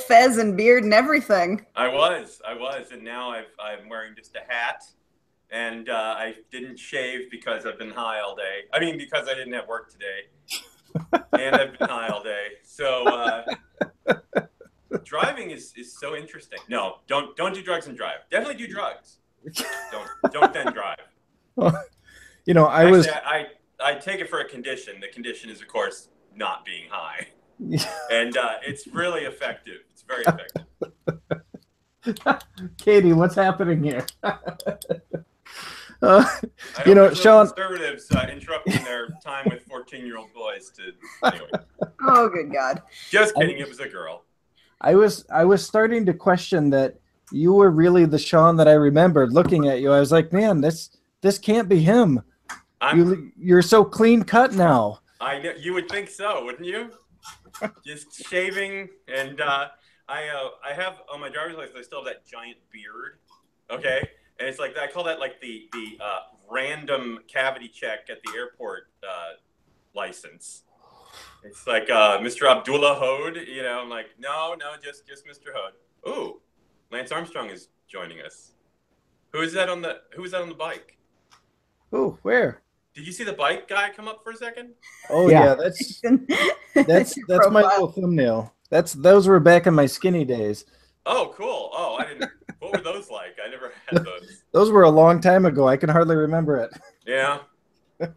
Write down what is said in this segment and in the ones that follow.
fez and beard and everything. I was, and now I'm wearing just a hat, and I didn't shave because I've been high all day. I mean, because I didn't have work today, and I've been high all day. So driving is so interesting. No, don't do drugs and drive. Definitely do drugs. Don't then drive. Well, I take it for a condition. The condition is, of course, not being high. And it's really effective. It's very effective. Katie, what's happening here? Sean, conservatives interrupting their time with 14-year-old boys to anyway. Oh, good God! Just kidding. It was a girl. I was starting to question that you were really the Sean that I remembered. Looking at you, I was like, man, this can't be him. You're so clean cut now. I know, you would think so, wouldn't you? Just shaving, and I have on my driver's license. I still have that giant beard. Okay, and it's like I call that like the random cavity check at the airport license. It's like Mr. Abdullah Hode. I'm like, no, just Mr. Hode. Ooh, Lance Armstrong is joining us. Who is that on the bike? Oh, where? Did you see the bike guy come up for a second? Oh yeah, that's my little thumbnail. Those were back in my skinny days. Oh, cool. Oh, I didn't. What were those like? I never had those. Those were a long time ago. I can hardly remember it. Yeah. Of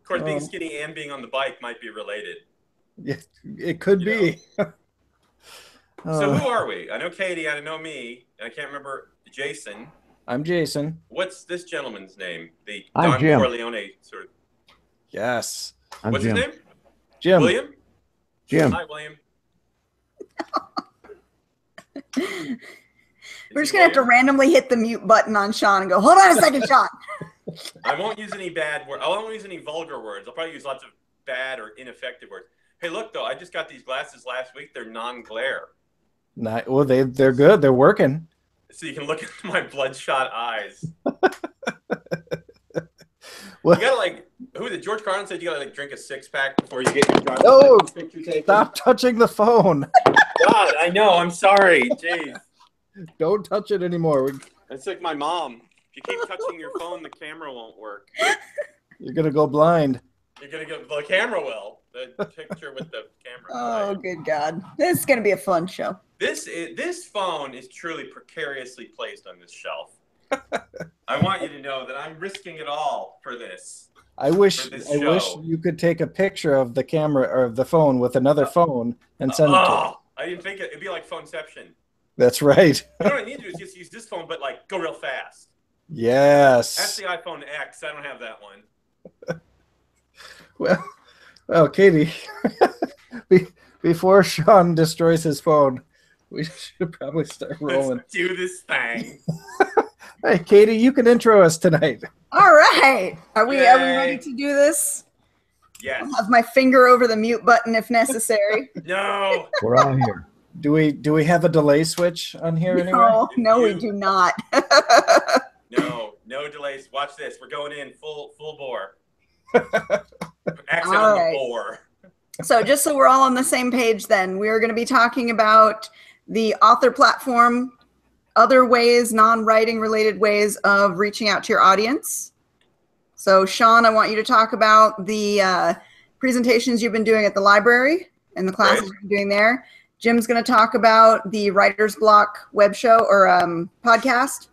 course, being skinny and being on the bike might be related. Yeah, it could be. So who are we? I know Katie. I know me. I can't remember Jason. I'm Jason. What's this gentleman's name? The I'm Don Jim. Corleone sort of. Yes. What's Jim. his name? Jim. William? Jim. Hi, William. We're just going to have to randomly hit the mute button on Sean and go, hold on a second, Sean. I won't use any bad words. I won't use any vulgar words. I'll probably use lots of bad or ineffective words. Hey, look, though. I just got these glasses last week. They're non-glare. Well, they're good. They're working. So you can look into my bloodshot eyes. Well, you gotta who was it? George Carlin said you gotta drink a 6-pack before you get your driver's license picture taken. Stop touching the phone. God, I know. I'm sorry. Jeez. Don't touch it anymore. It's like my mom. If you keep touching your phone, the camera won't work. You're gonna go blind. You're gonna go. The camera will. The picture with the camera. Oh, good God! This is gonna be a fun show. This phone is truly precariously placed on this shelf. I want you to know that I'm risking it all for this. I wish you could take a picture of the camera or of the phone with another phone and send it to me. I didn't think it'd be like phoneception. That's right. You know what I need to do is just use this phone, but go real fast. Yes. That's the iPhone X. I don't have that one. Well, Katie, before Sean destroys his phone, we should probably start rolling. Let's do this thing. Hey, Katie, you can intro us tonight. All right. Are we ready to do this? Yes. I'll have my finger over the mute button if necessary. No. We're all here. Do we have a delay switch on here anywhere? No, we do not. No delays. Watch this. We're going in full bore. Accent All on right. the bore. So just so we're all on the same page then, we're going to be talking about the author platform, other ways, non-writing related ways of reaching out to your audience. So Sean, I want you to talk about the presentations you've been doing at the library and the classes you're doing there. Jim's going to talk about the Writer's Block web show or podcast.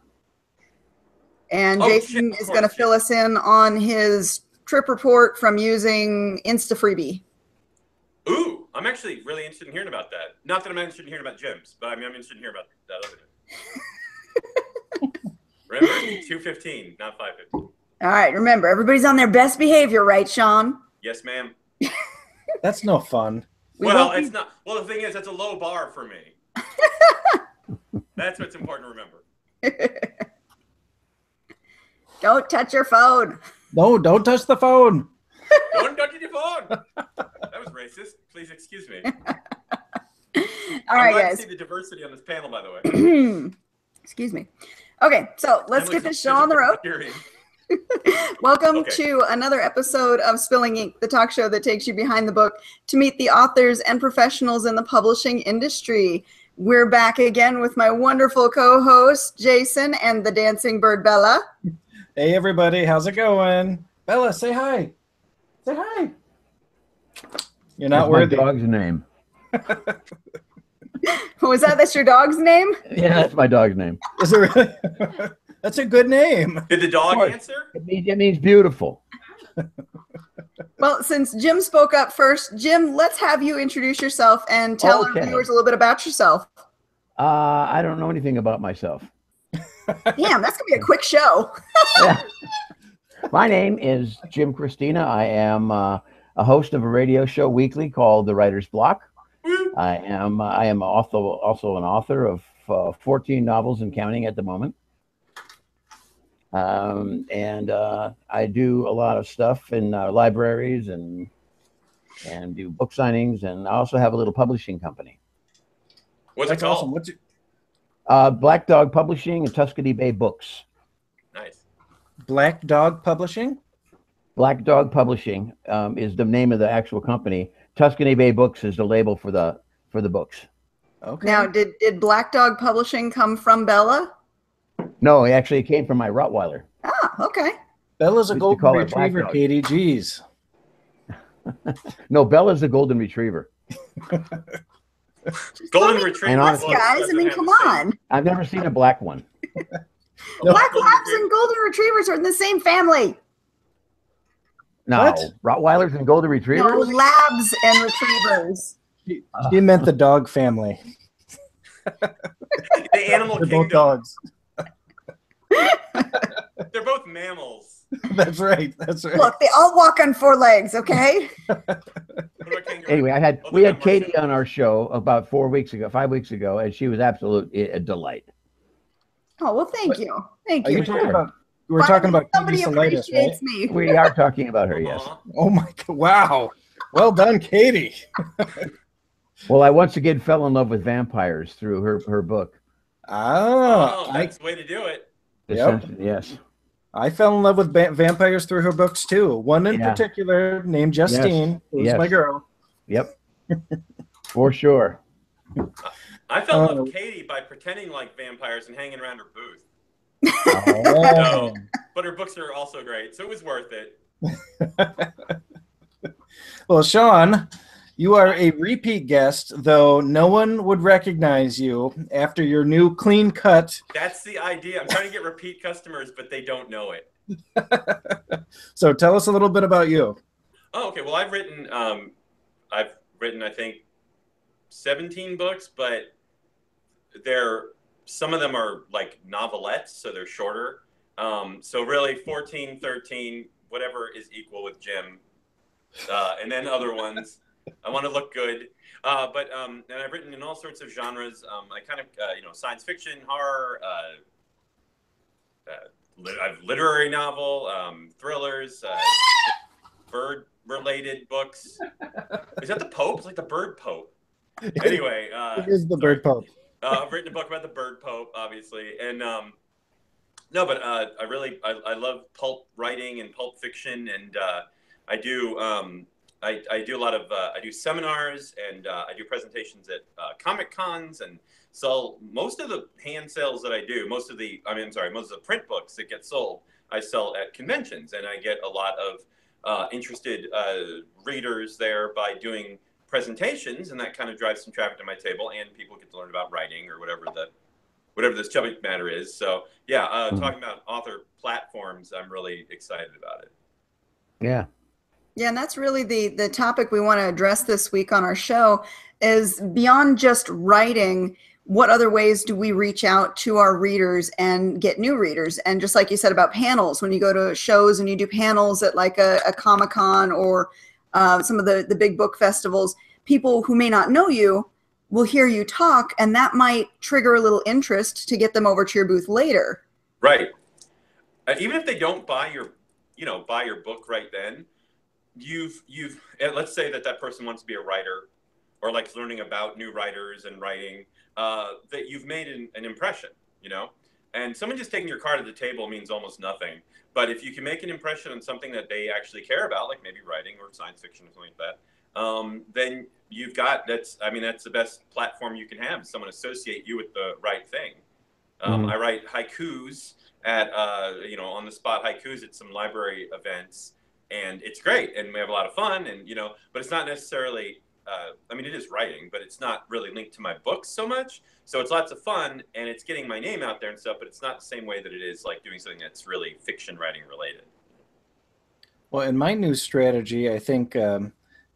And Jason is going to fill us in on his trip report from using InstaFreebie. Ooh, I'm actually really interested in hearing about that. Not that I'm interested in hearing about Jim's, but I'm interested in hearing about that other one. Remember, 2:15, not 5:15. All right, remember, everybody's on their best behavior, right, Sean? Yes, ma'am. That's no fun. It's not. Well, the thing is, that's a low bar for me. That's what's important to remember. Don't touch your phone. No, don't touch the phone. Don't touch your phone. That was racist. Please excuse me. All right, glad guys. to see the diversity on this panel, by the way. Excuse me. Okay, so let's get this show on the road. Welcome to another episode of Spilling Ink, the talk show that takes you behind the book to meet the authors and professionals in the publishing industry. We're back again with my wonderful co-host, Jason, and the dancing bird, Bella. Hey, everybody. How's it going? Bella, say hi. Say hi. You're not worthy. My dog's name. Was that? That's your dog's name? Yeah, that's my dog's name. Is it really? That's a good name. Did the dog answer? It means beautiful. Well, since Jim spoke up first, Jim, let's have you introduce yourself and tell our viewers a little bit about yourself. I don't know anything about myself. Damn, that's going to be a quick show. Yeah. My name is Jim Christina. I am a host of a radio show weekly called The Writer's Block. I am also an author of 14 novels and counting at the moment. I do a lot of stuff in libraries and do book signings, and I also have a little publishing company. What's it called? Awesome. Black Dog Publishing and Tuscany Bay Books. Nice. Black Dog Publishing? Black Dog Publishing is the name of the actual company. Tuscany Bay Books is the label for the books. Okay. Now, did Black Dog Publishing come from Bella? No, it came from my Rottweiler. Ah, okay. Bella's a golden retriever, Katie. Jeez. No, Bella's a golden retriever. Golden retriever. Guys, I mean, come on. I've never seen a black one. Black labs and golden retrievers are in the same family. No, what? Rottweilers and golden retrievers? No, labs and retrievers. She meant the dog family. The animal kingdom. Both dogs. They're both mammals. That's right. That's right. Look, they all walk on four legs, okay? Anyway, we had Katie on our show about 5 weeks ago, and she was absolutely a delight. Oh, well, thank you. Thank you. We're talking about somebody Katie appreciates right? me. We are talking about her, yes. Oh my God! Wow, well done, Katie. Well, I once again fell in love with vampires through her book. Oh, that's the way to do it. Yes. I fell in love with vampires through her books too. One in particular named Justine, who was my girl. Yep, for sure. I fell in love with Katie by pretending like vampires and hanging around her booth. Oh. But her books are also great, so it was worth it. Well, Sean, you are a repeat guest, though no one would recognize you after your new clean cut. That's the idea. I'm trying to get repeat customers, but they don't know it. So tell us a little bit about you. Oh, okay. Well, I've written, I think, 17 books, but some of them are like novelettes, so they're shorter. So really 14, 13, whatever is equal with Jim. And then other ones. I want to look good. And I've written in all sorts of genres. I kind of, science fiction, horror, literary novel, thrillers, bird-related books. Is that the Pope? It's like the Bird Pope. Anyway. It is the Bird Pope. I've written a book about the Bird Pope, obviously. And I love pulp writing and pulp fiction. And I do a lot of, I do seminars and I do presentations at Comic Cons and sell most of the hand sales that I do, most of the print books that get sold, I sell at conventions, and I get a lot of interested readers there by doing presentations, and that kind of drives some traffic to my table, and people get to learn about writing or whatever the subject matter is. So yeah, talking about author platforms, I'm really excited about it. Yeah. Yeah, and that's really the topic we want to address this week on our show is beyond just writing, what other ways do we reach out to our readers and get new readers? And just like you said about panels, when you go to shows and you do panels at like a Comic-Con or some of the big book festivals, people who may not know you will hear you talk, and that might trigger a little interest to get them over to your booth later. Right. Even if they don't buy your book right then, let's say that person wants to be a writer or likes learning about new writers and writing, that you've made an impression, And someone just taking your card at the table means almost nothing. But if you can make an impression on something that they actually care about, like maybe writing or science fiction or something like that, then you've got, that's the best platform you can have, someone associate you with the right thing. I write haikus at, on the spot haikus at some library events, and it's great. And we have a lot of fun, and, but it's not necessarily, it is writing, but it's not really linked to my books so much. So it's lots of fun, and it's getting my name out there and stuff, but it's not the same way that it is like doing something that's really fiction writing related. Well, in my new strategy, I think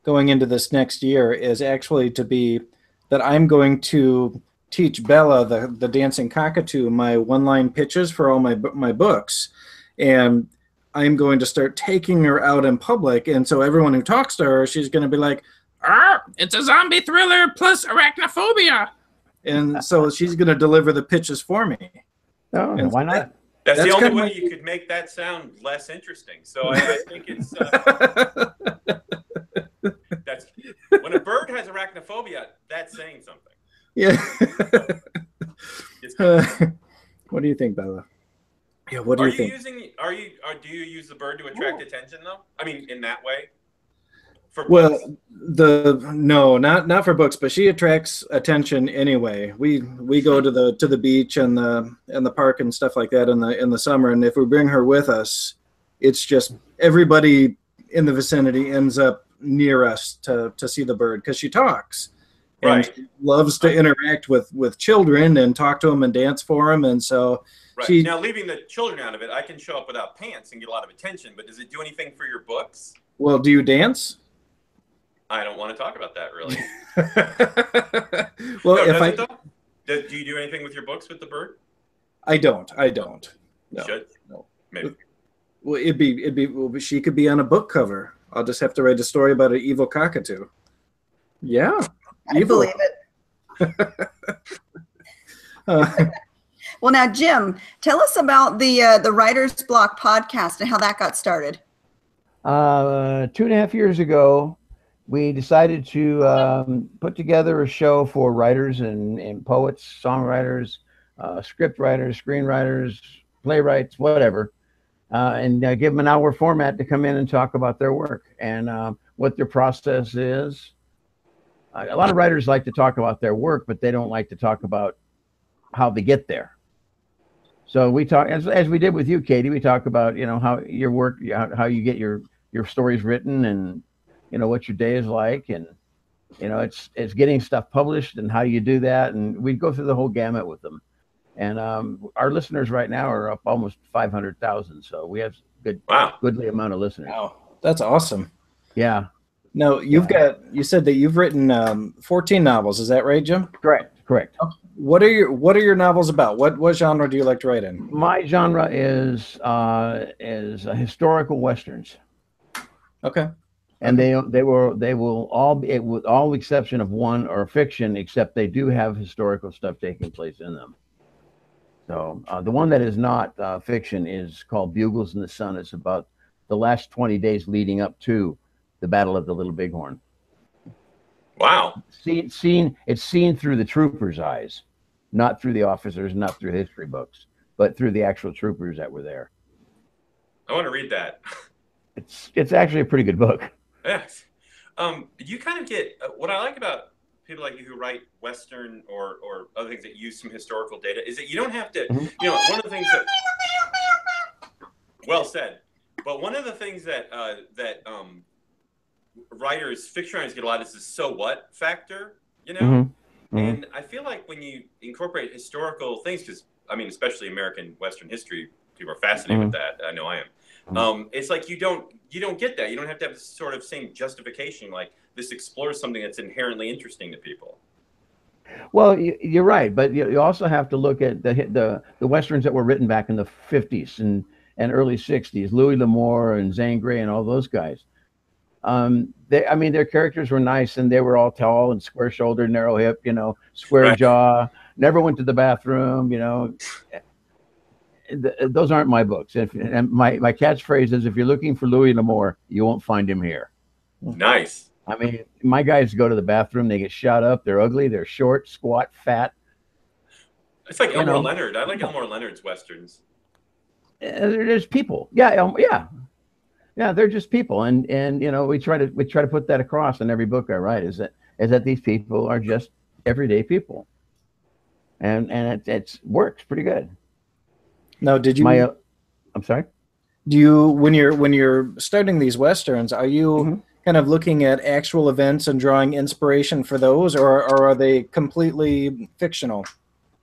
going into this next year is actually to be that I'm going to teach Bella, the dancing cockatoo, my one-line pitches for all my books. And I'm going to start taking her out in public. And so everyone who talks to her, she's going to be like, it's a zombie thriller plus arachnophobia. And so she's going to deliver the pitches for me. Oh, and why not? That's the only way you could make that sound less interesting. So I think it's that's when a bird has arachnophobia, that's saying something. Yeah. What do you think, Bella? Yeah. What do you think? Do you use the bird to attract attention though? I mean, in that way. For books? No, not for books, but she attracts attention anyway. We go to the beach and the park and stuff like that in the summer, and if we bring her with us, it's just everybody in the vicinity ends up near us to see the bird because she talks. And right. She loves to interact with children and talk to them and dance for them, and so right. Now, leaving the children out of it, I can show up without pants and get a lot of attention, but does it do anything for your books? Well, do you dance? I don't want to talk about that, really. Well, do you do anything with your books with the bird? I don't. No. You should? No. Maybe. Well, she could be on a book cover. I'll just have to write a story about an evil cockatoo. Yeah. I believe it. Well, now, Jim, tell us about the Writer's Block podcast and how that got started. 2.5 years ago, we decided to put together a show for writers and poets, songwriters, script writers, screenwriters, playwrights, whatever, and give them an hour format to come in and talk about their work and what their process is. A lot of writers like to talk about their work, but they don't like to talk about how they get there. So we talk, as we did with you, Katie, we talk about, how your work, how you get your stories written and, what your day is like. And, it's getting stuff published and how you do that. And we go through the whole gamut with them. And our listeners right now are up almost 500,000. So we have goodly amount of listeners. Wow, that's awesome. Yeah. Now, you said that you've written 14 novels. Is that right, Jim? Correct. Okay. What are your novels about? What genre do you like to write in? My genre is historical westerns. Okay. And they will all be, with all exception of one, are fiction, except they do have historical stuff taking place in them. So the one that is not fiction is called Bugles in the Sun. It's about the last 20 days leading up to the Battle of the Little Bighorn. Wow. It's seen through the troopers' eyes, not through the officers, not through history books, but through the actual troopers that were there. I want to read that. It's actually a pretty good book. Yes. You kind of get what I like about people like you who write Western or other things that use some historical data is that you don't have to, one of the things that, well said, but one of the things that fiction writers get a lot is the so what factor, and I feel like when you incorporate historical things, because especially American Western history, people are fascinated with that. I know I am. It's like you don't get that. You don't have to have this sort of same justification. Like this explores something that's inherently interesting to people. Well, you're right, but you also have to look at the westerns that were written back in the 50s and early 60s, Louis L'Amour and Zane Grey and all those guys. Their characters were nice and they were all tall and square-shouldered, narrow-hip, square jaw, never went to the bathroom, Those aren't my books. And my catchphrase is, if you're looking for Louis L'Amour, you won't find him here. Nice. My guys go to the bathroom, they get shot up, they're ugly, they're short, squat, fat. It's like You Elmore know. Leonard. I like Elmore Leonard's westerns. There's people. Yeah. They're just people, and you know, we try to put that across in every book I write. Is that these people are just everyday people, and it works pretty good. Now, did you? I'm sorry. Do you, when you're starting these westerns, are you kind of looking at actual events and drawing inspiration for those, or are they completely fictional?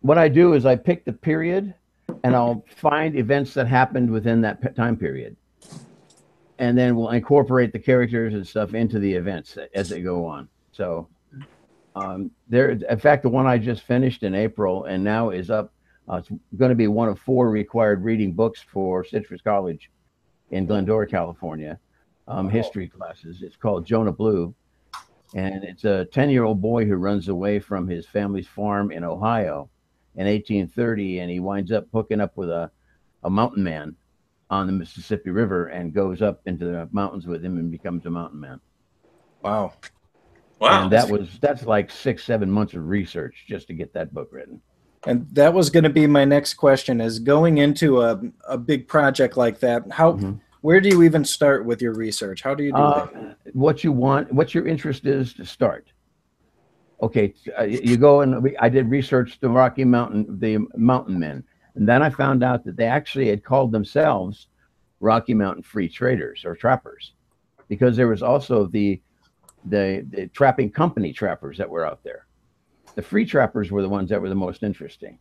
What I do is I pick the period, and I'll find events that happened within that time period, and then we'll incorporate the characters and stuff into the events as they go on. So, in fact, the one I just finished in April and now is up. It's going to be one of 4 required reading books for Citrus College in Glendora, California, history classes. It's called Jonah Blue, and it's a 10-year-old boy who runs away from his family's farm in Ohio in 1830, and he winds up hooking up with a mountain man on the Mississippi River and goes up into the mountains with him and becomes a mountain man. Wow. And that's like 6-7 months of research just to get that book written. And that was going to be my next question, is going into a big project like that, where do you even start with your research? How do you do that? What your interest is to start. Okay, you go and I did research the mountain men, and then I found out that they actually had called themselves Rocky Mountain Free Traders or Trappers, because there was also the trapping company trappers that were out there. The free trappers were the ones that were the most interesting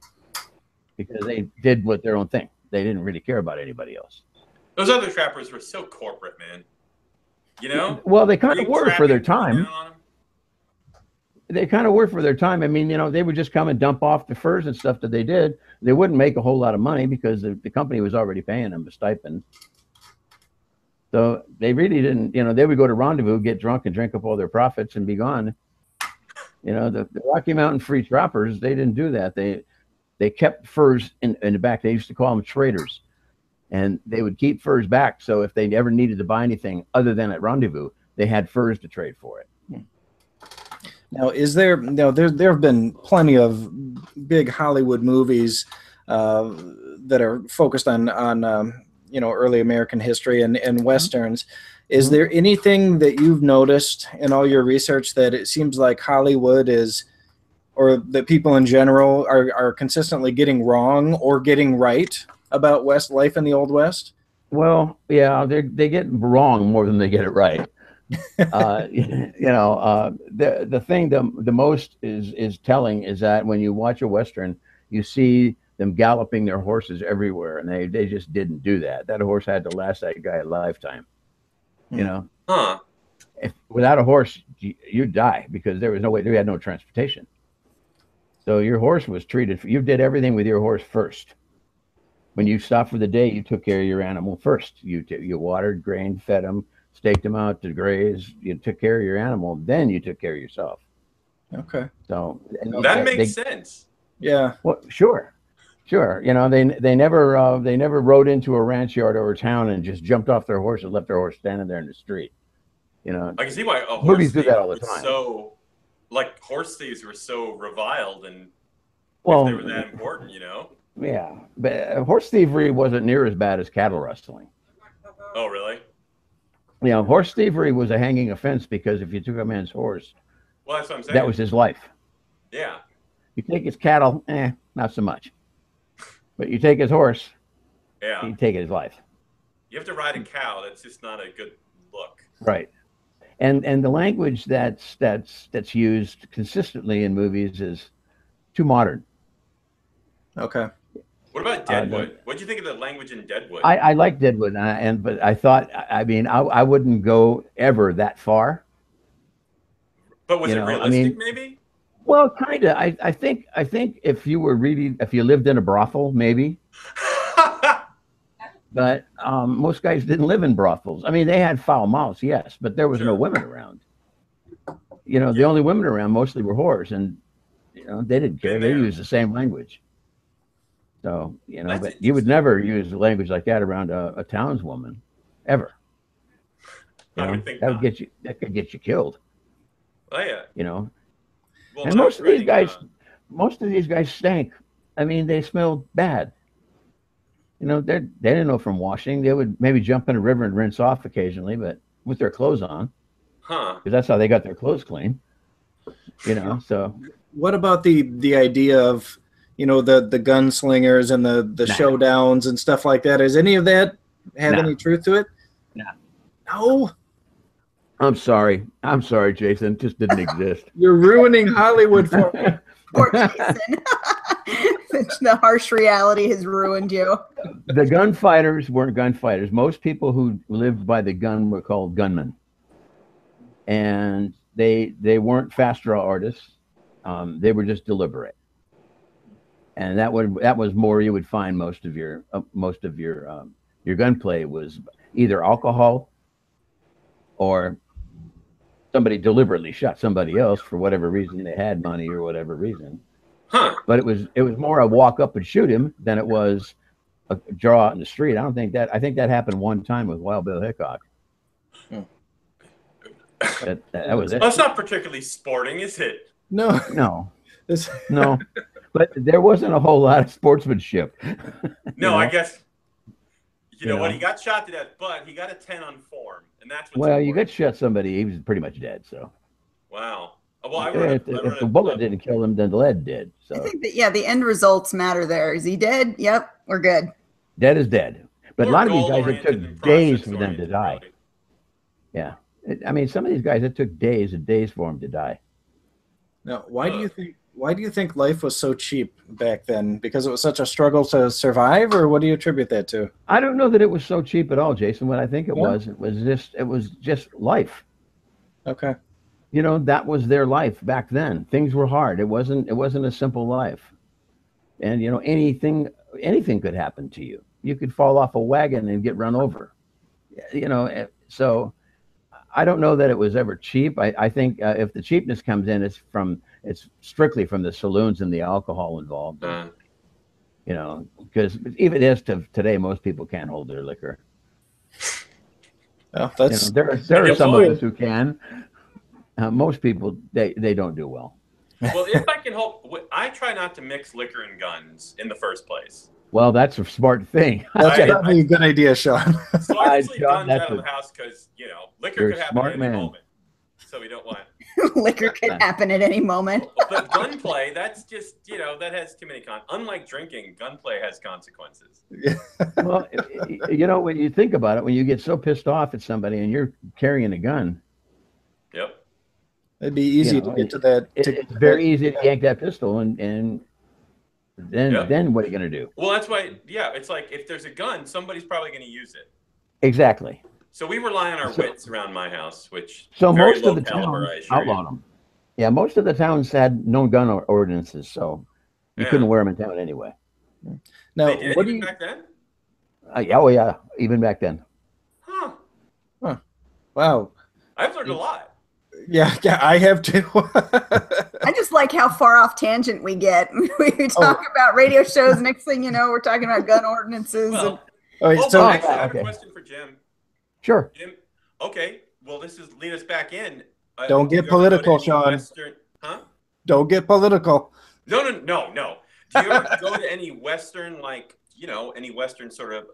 because they did their own thing. They didn't really care about anybody else. Those other trappers were so corporate, man. You know? Well, they kind of were for their time. They kind of were for their time. I mean, you know, they would just come and dump off the furs and stuff that they did. They wouldn't make a whole lot of money because the company was already paying them a stipend. So they really didn't, you know, they would go to Rendezvous, get drunk and drink up all their profits and be gone. You know, the Rocky Mountain Free Trappers, they didn't do that. They kept furs in the back. They used to call them traders. And they would keep furs back. So if they ever needed to buy anything other than at Rendezvous, they had furs to trade for it. Now, there have been plenty of big Hollywood movies that are focused on early American history and Westerns. Is there anything that you've noticed in all your research that it seems like Hollywood is, or that people in general are consistently getting wrong or getting right about life in the Old West? Well, yeah, they get wrong more than they get it right. The thing the most is telling is that when you watch a Western, you see them galloping their horses everywhere, and they just didn't do that. That horse had to last that guy a lifetime. You know, if without a horse, you'd die because there was no way. They had no transportation. So your horse was treated. You did everything with your horse first. When you stopped for the day, you took care of your animal first. You watered, grained, fed them, staked them out to graze. You took care of your animal. Then you took care of yourself. Okay. So that makes sense. Yeah. Well, sure. You know, they never rode into a ranch yard or a town and just jumped off their horse and left their horse standing there in the street. You know, I can see why a movies horse do that all the time. So, like, horse thieves were so reviled, and well, if they were that important, you know. Yeah, but horse thievery wasn't near as bad as cattle rustling. Oh, really? You know, horse thievery was a hanging offense because if you took a man's horse, well, that's what I'm saying. That was his life. Yeah. You take his cattle, not so much. But you take his horse, you take his life. You have to ride a cow. That's just not a good look. Right. And the language that's used consistently in movies is too modern. Okay. What about Deadwood? What do you think of the language in Deadwood? I like Deadwood, but I thought, I mean, I wouldn't go ever that far. But was it realistic, maybe? Well, kind of. I think if you lived in a brothel, maybe. But most guys didn't live in brothels. I mean, they had foul mouths, yes, but there was no women around. You know, the only women around mostly were whores, and you know they didn't care. They used the same language. So you know, but you would never use a language like that around a townswoman, ever. You know, that could get you killed. Oh yeah. You know. Well, and most of these guys stank I mean, they smelled bad. You know, they didn't know from washing. They would maybe jump in a river and rinse off occasionally, but with their clothes on, Huh. because that's how they got their clothes clean. You know, so What about the idea of, the gunslingers and the showdowns and stuff like that? Does any of that have any truth to it? No. No. I'm sorry, Jason. It just didn't exist. You're ruining Hollywood for me. Poor Jason. The harsh reality has ruined you. The gunfighters weren't gunfighters. Most people who lived by the gun were called gunmen, and they weren't fast draw artists. They were just deliberate, and that was more. You would find most of your gunplay was either alcohol or somebody deliberately shot somebody else for whatever reason. They had money or whatever reason. Huh. But it was more a walk up and shoot him than it was a draw out in the street. I think that happened one time with Wild Bill Hickok. That was it. Well, it's not particularly sporting, is it? No. No. No. But there wasn't a whole lot of sportsmanship. No, I guess. You know what? He got shot to death, but he got a 10 on form, and that's what's well, you important. got shot somebody, he was pretty much dead. So. Wow. Well, If the bullet didn't kill him, then the lead did. So. I think that, the end results matter there. Is he dead? Yep, we're good. Dead is dead. But a lot of these guys, it took and days for them to process-oriented, die. really. Yeah. I mean, some of these guys, it took days and days for them to die. Now, why do you think life was so cheap back then? Because it was such a struggle to survive, or what do you attribute that to? I don't know that it was so cheap at all, Jason. What I think it was just life. Okay. You know, that was their life back then. Things were hard. It wasn't a simple life. And anything could happen to you. You could fall off a wagon and get run over. So I don't know that it was ever cheap. I think if the cheapness comes in, it's strictly from the saloons and the alcohol involved. Because even as to today, most people can't hold their liquor. Well, that's there are some of us who can. Most people they don't do well. Well, if I can help, I try not to mix liquor and guns in the first place. Well, that's a smart thing. That's probably a good idea, Sean. So I just leave John, guns out of the house because liquor you're could a happen smart at any man. moment. So we don't want. Liquor could happen at any moment. But gunplay, that's just that has too many unlike drinking, gunplay has consequences. Well, when you think about it, when you get so pissed off at somebody and you're carrying a gun. Yep. It'd be easy to get to that. It's very easy to yank that pistol and then what are you going to do? Well, that's why. Yeah, it's like if there's a gun, somebody's probably going to use it. Exactly. So we rely on our wits around my house, which most of the caliber, towns I assure you. outlawed them. Yeah, most of the towns had no gun ordinances, so you couldn't wear them in town anyway. Now, They did what do even you? back then? Yeah, even back then. Huh. Wow. I've learned a lot. Yeah, I have too. I just like how far off tangent we get. We talk about radio shows. Next thing you know, we're talking about gun ordinances. Well, Actually, I have a question for Jim. Sure. Jim, okay. Well, this is lead us back in. Don't do you get ever go to political, any Sean. Western, huh? Don't get political. No. Do you ever go to any Western, any Western sort of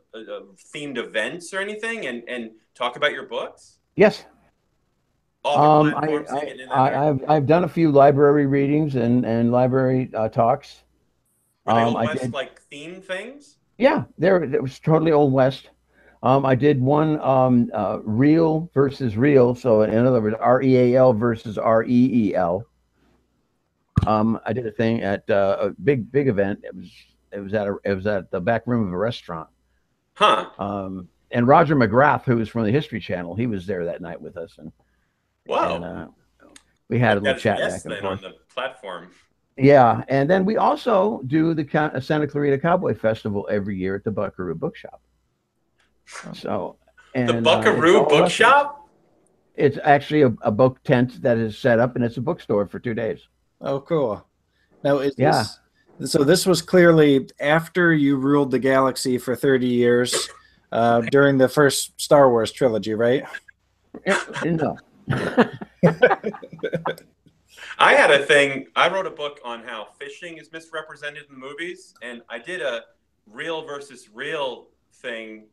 themed events or anything and talk about your books? Yes. All the platforms you get in there? I've done a few library readings and library talks. Were they Old West theme things? Yeah, it was totally Old West. I did one real versus real, so in other words, REAL versus REEL. I did a thing at a big event. It was at the back room of a restaurant. Huh. And Roger McGrath, who was from the History Channel, he was there that night with us, and we had a little chat back and forth on the platform. Yeah, and then we also do the Santa Clarita Cowboy Festival every year at the Buckaroo Bookshop. So, the Buckaroo Bookshop? It's actually a book tent that is set up, and it's a bookstore for 2 days. Oh, cool. Now, so this was clearly after you ruled the galaxy for 30 years during the first Star Wars trilogy, right? No. I had a thing. I wrote a book on how fishing is misrepresented in movies, and I did a real versus real thing.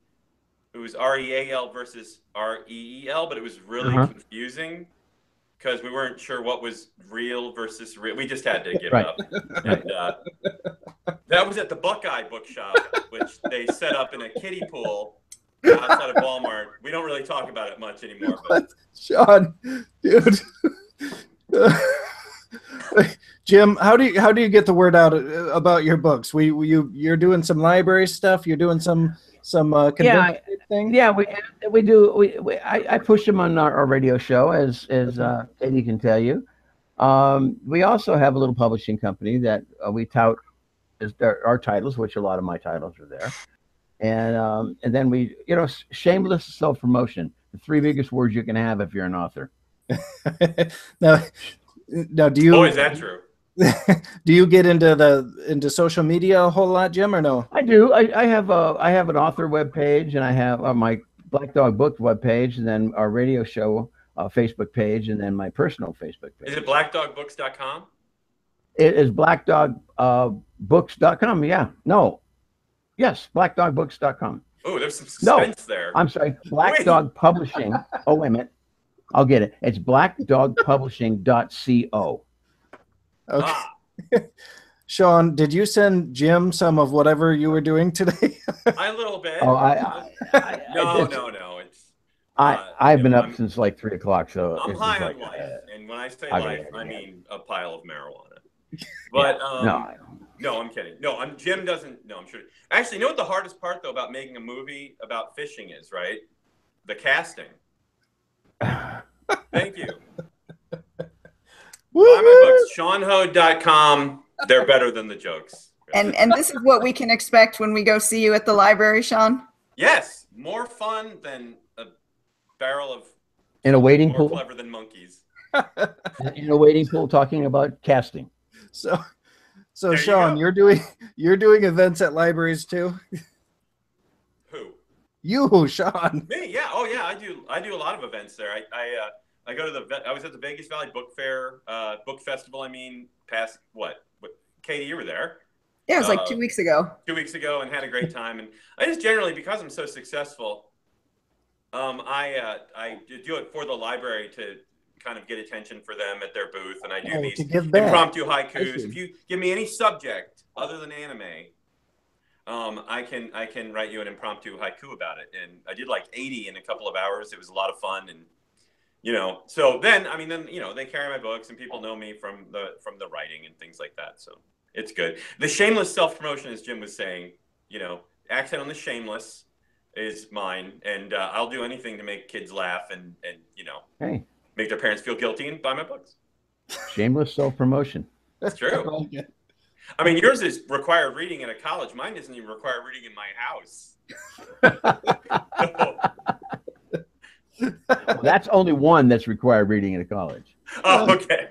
It was REAL versus REEL, but it was really confusing because we weren't sure what was real versus real. We just had to give up. And that was at the Buckeye Bookshop, which they set up in a kiddie pool outside of Walmart. We don't really talk about it much anymore. But... Sean, dude. Jim, how do you get the word out about your books? You're doing some library stuff. You're doing some convention thing. Yeah, we do. I push them on our radio show, as Katie can tell you. We also have a little publishing company that we tout as our titles, which a lot of my titles are there, and then we, shameless self-promotion, the 3 biggest words you can have if you're an author. Now, do you? Oh, is that true? Do you get into social media a whole lot, Jim, or no? I do. I have an author webpage, and I have my Black Dog Books webpage, and then our radio show Facebook page, and then my personal Facebook page. Is it blackdogbooks.com? It is blackdogbooks.com. Yeah. No. Yes, blackdogbooks.com. Oh, there's some suspense there. I'm sorry. Black Dog Publishing. Oh, wait a minute. I'll get it. It's blackdogpublishing.co. Okay. Sean, did you send Jim some of whatever you were doing today? A little bit. Oh, No. It's I've been up since like 3 o'clock, so I'm high on life, and when I say life, I mean a pile of marijuana. But no, I'm kidding. No, Jim doesn't. No, I'm sure. Actually, you know what the hardest part though about making a movie about fishing is, right? The casting. Thank you. Buy my books, SeanHode.com. They're better than the jokes. And this is what we can expect when we go see you at the library, Sean? Yes, more fun than a barrel of in a wading more pool. Clever than monkeys. In a wading pool, talking about casting. So Sean, you're doing events at libraries too? Who? You, Sean. Me? Yeah. Oh, yeah. I do a lot of events there. I go to I was at the Vegas Valley Book Fair, book festival. I mean, past what? Katie, you were there. Yeah, it was like 2 weeks ago. 2 weeks ago, and had a great time. And I just generally, because I'm so successful, I do it for the library to kind of get attention for them at their booth, and I do these impromptu haikus. If you give me any subject other than anime, I can write you an impromptu haiku about it. And I did like 80 in a couple of hours. It was a lot of fun, and so then they carry my books, and people know me from the writing and things like that. So it's good. The shameless self-promotion, as Jim was saying, accent on the shameless is mine, and I'll do anything to make kids laugh and make their parents feel guilty and buy my books. Shameless self-promotion. That's true. I mean, yours is required reading at a college. Mine isn't even required reading in my house. Well, that's only one that's required reading in a college. Oh, okay.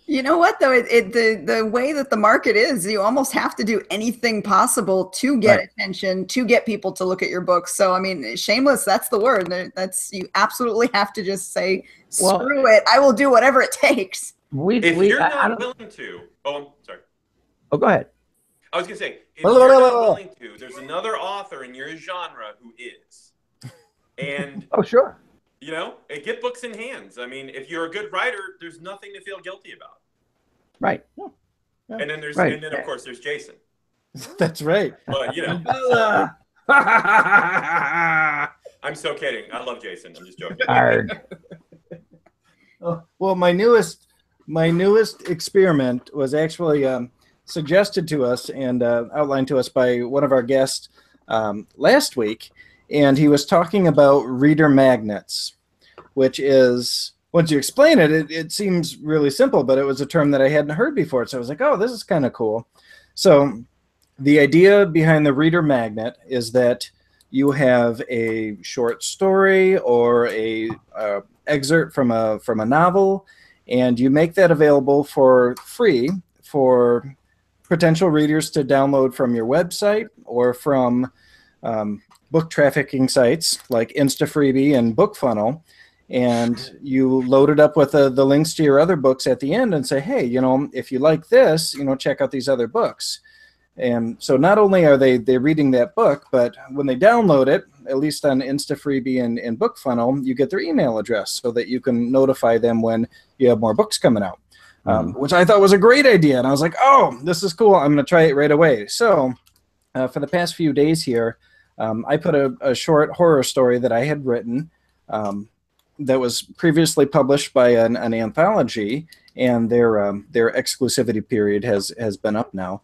You know what, though? The way that the market is, you almost have to do anything possible to get attention, to get people to look at your books. So, I mean, shameless, that's the word. You absolutely have to just say, screw it. I will do whatever it takes. If you're not willing to. Oh, I'm sorry. Oh, go ahead. I was going to say, if you're not willing to, there's another author in your genre who is. And oh, sure. Get books in hands. I mean, if you're a good writer, there's nothing to feel guilty about. Right. Yeah. And then of course there's Jason. That's right. But I'm so kidding. I love Jason. I'm just joking. Well, my newest experiment was actually suggested to us and outlined to us by one of our guests last week. And he was talking about reader magnets, which is, once you explain it, it seems really simple, but it was a term that I hadn't heard before. So I was like, oh, this is kind of cool. So the idea behind the reader magnet is that you have a short story or a excerpt from a novel, and you make that available for free for potential readers to download from your website or from book trafficking sites like InstaFreebie and BookFunnel. and you load it up with the links to your other books at the end and say, hey, if you like this, check out these other books. And so not only are they reading that book, but when they download it, at least on InstaFreebie and BookFunnel, you get their email address so that you can notify them when you have more books coming out, which I thought was a great idea. And I was like, oh, this is cool. I'm going to try it right away. So for the past few days here, I put a short horror story that I had written that was previously published by an anthology, and their exclusivity period has been up now.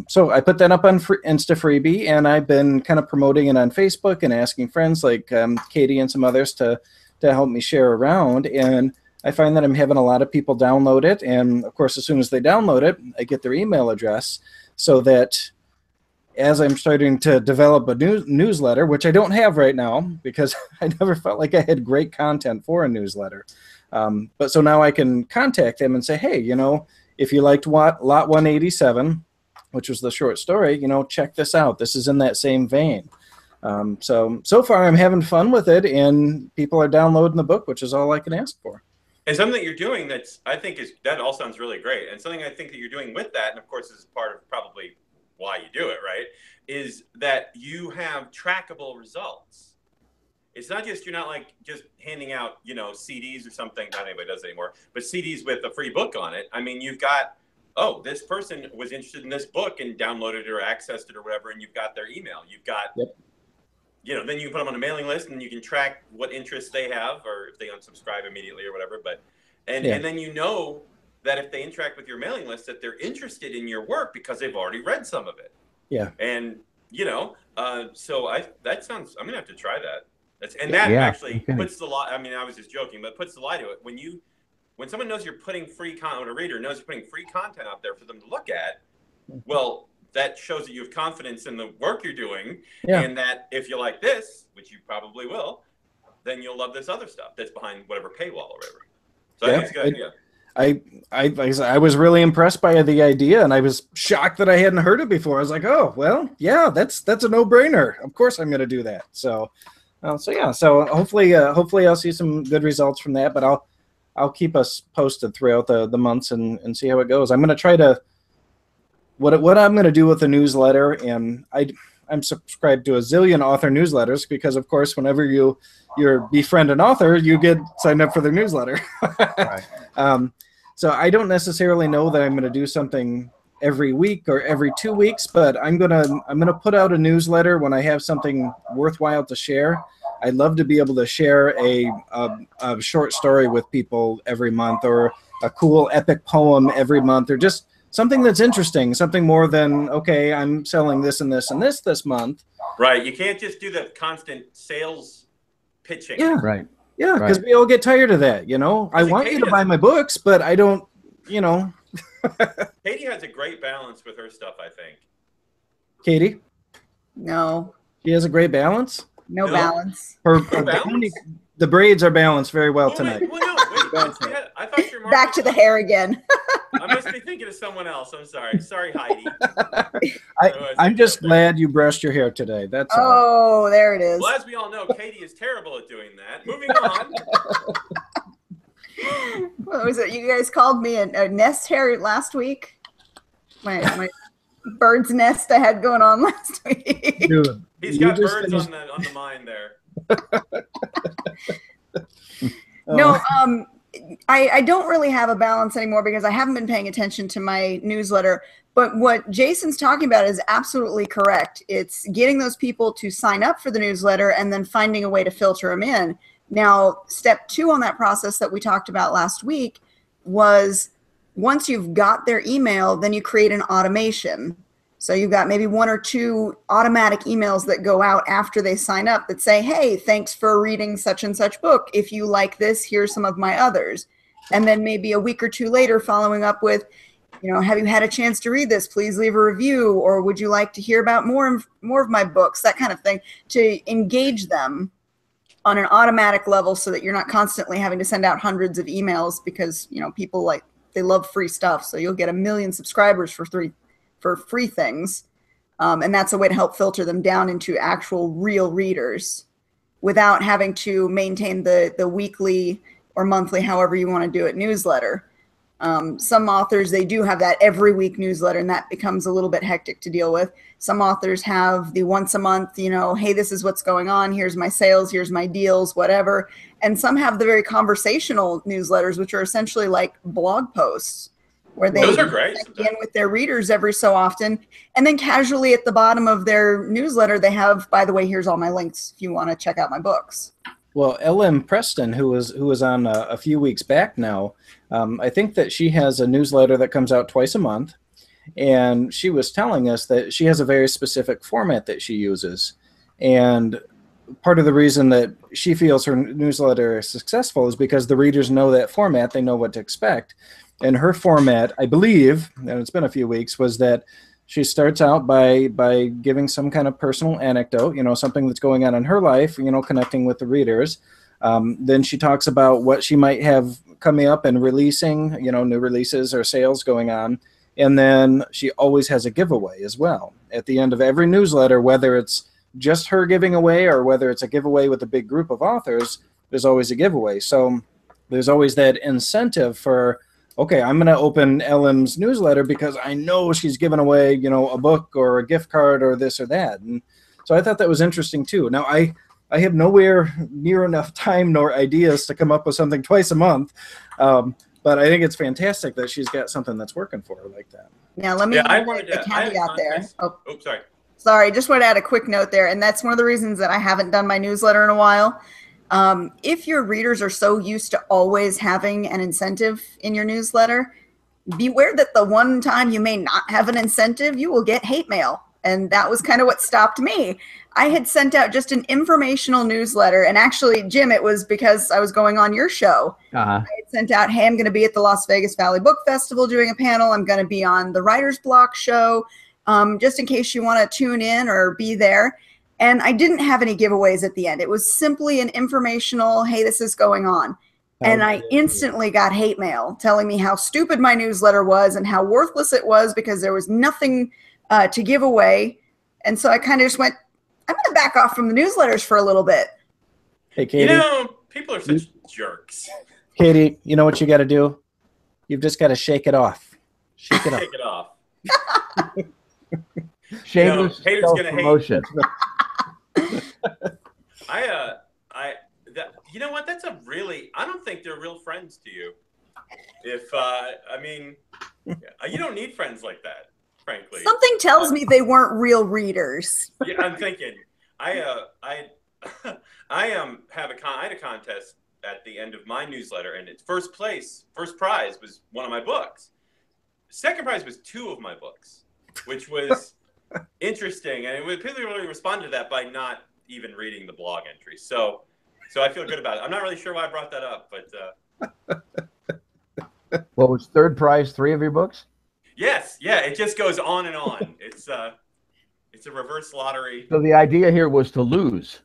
So I put that up on InstaFreebie, and I've been kind of promoting it on Facebook and asking friends like Katie and some others to help me share around. And I find that I'm having a lot of people download it. And of course, as soon as they download it, I get their email address, so that as I'm starting to develop a newsletter, which I don't have right now because I never felt like I had great content for a newsletter. But so now I can contact them and say, hey, if you liked Lot 187, which was the short story, check this out. This is in that same vein. So far I'm having fun with it, and people are downloading the book, which is all I can ask for. And something that you're doing that all sounds really great. And something I think that you're doing with that, and of course this is part of probably why you do it, right, is that you have trackable results. It's not just, you're not like just handing out, CDs or something. Not anybody does it anymore, but CDs with a free book on it. I mean, you've got, oh, this person was interested in this book and downloaded it or accessed it or whatever, and you've got their email. You've got, then you can put them on a mailing list and you can track what interests they have, or if they unsubscribe immediately or whatever. But and then that if they interact with your mailing list, that they're interested in your work because they've already read some of it. Yeah. And so that sounds, I'm gonna have to try that. Actually puts the lie. I mean, I was just joking, but puts the lie to it when someone knows you're putting free content, when a reader knows you're putting free content out there for them to look at, well, that shows that you have confidence in the work you're doing, and that if you like this, which you probably will, then you'll love this other stuff that's behind whatever paywall or whatever. So I think it's a good idea. I was really impressed by the idea, and I was shocked that I hadn't heard it before. I was like, oh, well, yeah, that's a no-brainer. Of course I'm going to do that. So hopefully I'll see some good results from that, but I'll keep us posted throughout the months and see how it goes. I'm going to try to what I'm going to do with the newsletter, and I'm subscribed to a zillion author newsletters because, of course, whenever you befriend an author, you get signed up for their newsletter. Right. So I don't necessarily know that I'm going to do something every week or every 2 weeks, but I'm gonna put out a newsletter when I have something worthwhile to share. I'd love to be able to share a short story with people every month, or a cool epic poem every month, or just something that's interesting, something more than, okay, I'm selling this and this and this month. Right. You can't just do the constant sales pitching. Yeah. Right. Yeah, because we all get tired of that, I want you to buy my books, but I don't, Katie has a great balance with her stuff, I think. Katie? No. She has a great balance? No balance. The braids are balanced very well tonight. Wait. I thought you were back to the hair again. I must be thinking of someone else. I'm sorry. Sorry, Heidi. I'm just glad you brushed your hair today. That's all. Oh, there it is. Well, as we all know, Katie is terrible at doing that. Moving on. What was it? You guys called me a nest hair last week. My bird's nest I had going on last week. Dude, he's got birds on the mind there. No, I don't really have a balance anymore because I haven't been paying attention to my newsletter. But what Jason's talking about is absolutely correct. It's getting those people to sign up for the newsletter and then finding a way to filter them in. Now, step 2 on that process that we talked about last week was once you've got their email, then you create an automation. So you've got maybe 1 or 2 automatic emails that go out after they sign up that say, hey, thanks for reading such and such book. If you like this, here's some of my others. And then maybe a week or 2 later following up with, have you had a chance to read this? Please leave a review. Or would you like to hear about more of my books? That kind of thing, to engage them on an automatic level so that you're not constantly having to send out hundreds of emails because, people they love free stuff. So you'll get 1 million subscribers for free things. And that's a way to help filter them down into actual real readers. without having to maintain the weekly or monthly, however you want to do it, newsletter. Some authors, they do have that every week newsletter, and that becomes a little bit hectic to deal with. Some authors have the once a month, you know, hey, this is what's going on. Here's my sales, here's my deals, whatever. And some have the very conversational newsletters, which are essentially like blog posts where they Those are great. check in with their readers every so often. And then casually at the bottom of their newsletter, they have, by the way, here's all my links if you want to check out my books. Well, L.M. Preston, who was on a few weeks back now, I think that she has a newsletter that comes out twice a month, and she was telling us that she has a very specific format that she uses. And part of the reason that she feels her newsletter is successful is because the readers know that format, they know what to expect. And her format, I believe, and it's been a few weeks, was that she starts out by giving some kind of personal anecdote, you know, something that's going on in her life, you know, connecting with the readers. Then she talks about what she might have coming up and releasing, you know, new releases or sales going on. And then she always has a giveaway as well. At the end of every newsletter, whether it's just her giving away or whether it's a giveaway with a big group of authors, there's always a giveaway. So there's always that incentive for, okay, I'm going to open LM's newsletter because I know she's giving away, you know, a book or a gift card or this or that. And so I thought that was interesting too. Now, I have nowhere near enough time nor ideas to come up with something twice a month. But I think it's fantastic that she's got something that's working for her like that. Now, let me I add wanted a to caveat there. Oh, oops, sorry. sorry, just want to add a quick note there. And that's one of the reasons that I haven't done my newsletter in a while. If your readers are so used to always having an incentive in your newsletter, beware that the one time you may not have an incentive, you will get hate mail. And that was kind of what stopped me. I had sent out just an informational newsletter. And actually, Jim, it was because I was going on your show. I had sent out, hey, I'm going to be at the Las Vegas Valley Book Festival doing a panel. I'm going to be on the Writer's Block show, just in case you want to tune in or be there. And I didn't have any giveaways at the end. It was simply an informational, hey, this is going on. And I instantly got hate mail telling me how stupid my newsletter was and how worthless it was because there was nothing to give away. And so I kind of just went, I'm going to back off from the newsletters for a little bit. Hey, Katie. You know, people are such jerks. Katie, you know what you got to do? You've just got to shake it off. Shake it off. Shake it off. Shameless haters gonna self-promotion. You know what? That's a really, I don't think they're real friends to you. If, I mean, you don't need friends like that, frankly. Something tells me they weren't real readers. Yeah, I'm thinking, I had a contest at the end of my newsletter, and its first prize was one of my books. Second prize was 2 of my books, which was interesting, and people really responded to that by not even reading the blog entry. So I feel good about it. I'm not really sure why I brought that up, but What was third prize? 3 of your books? yes, yeah, it just goes on and on. It's a reverse lottery. So the idea here was to lose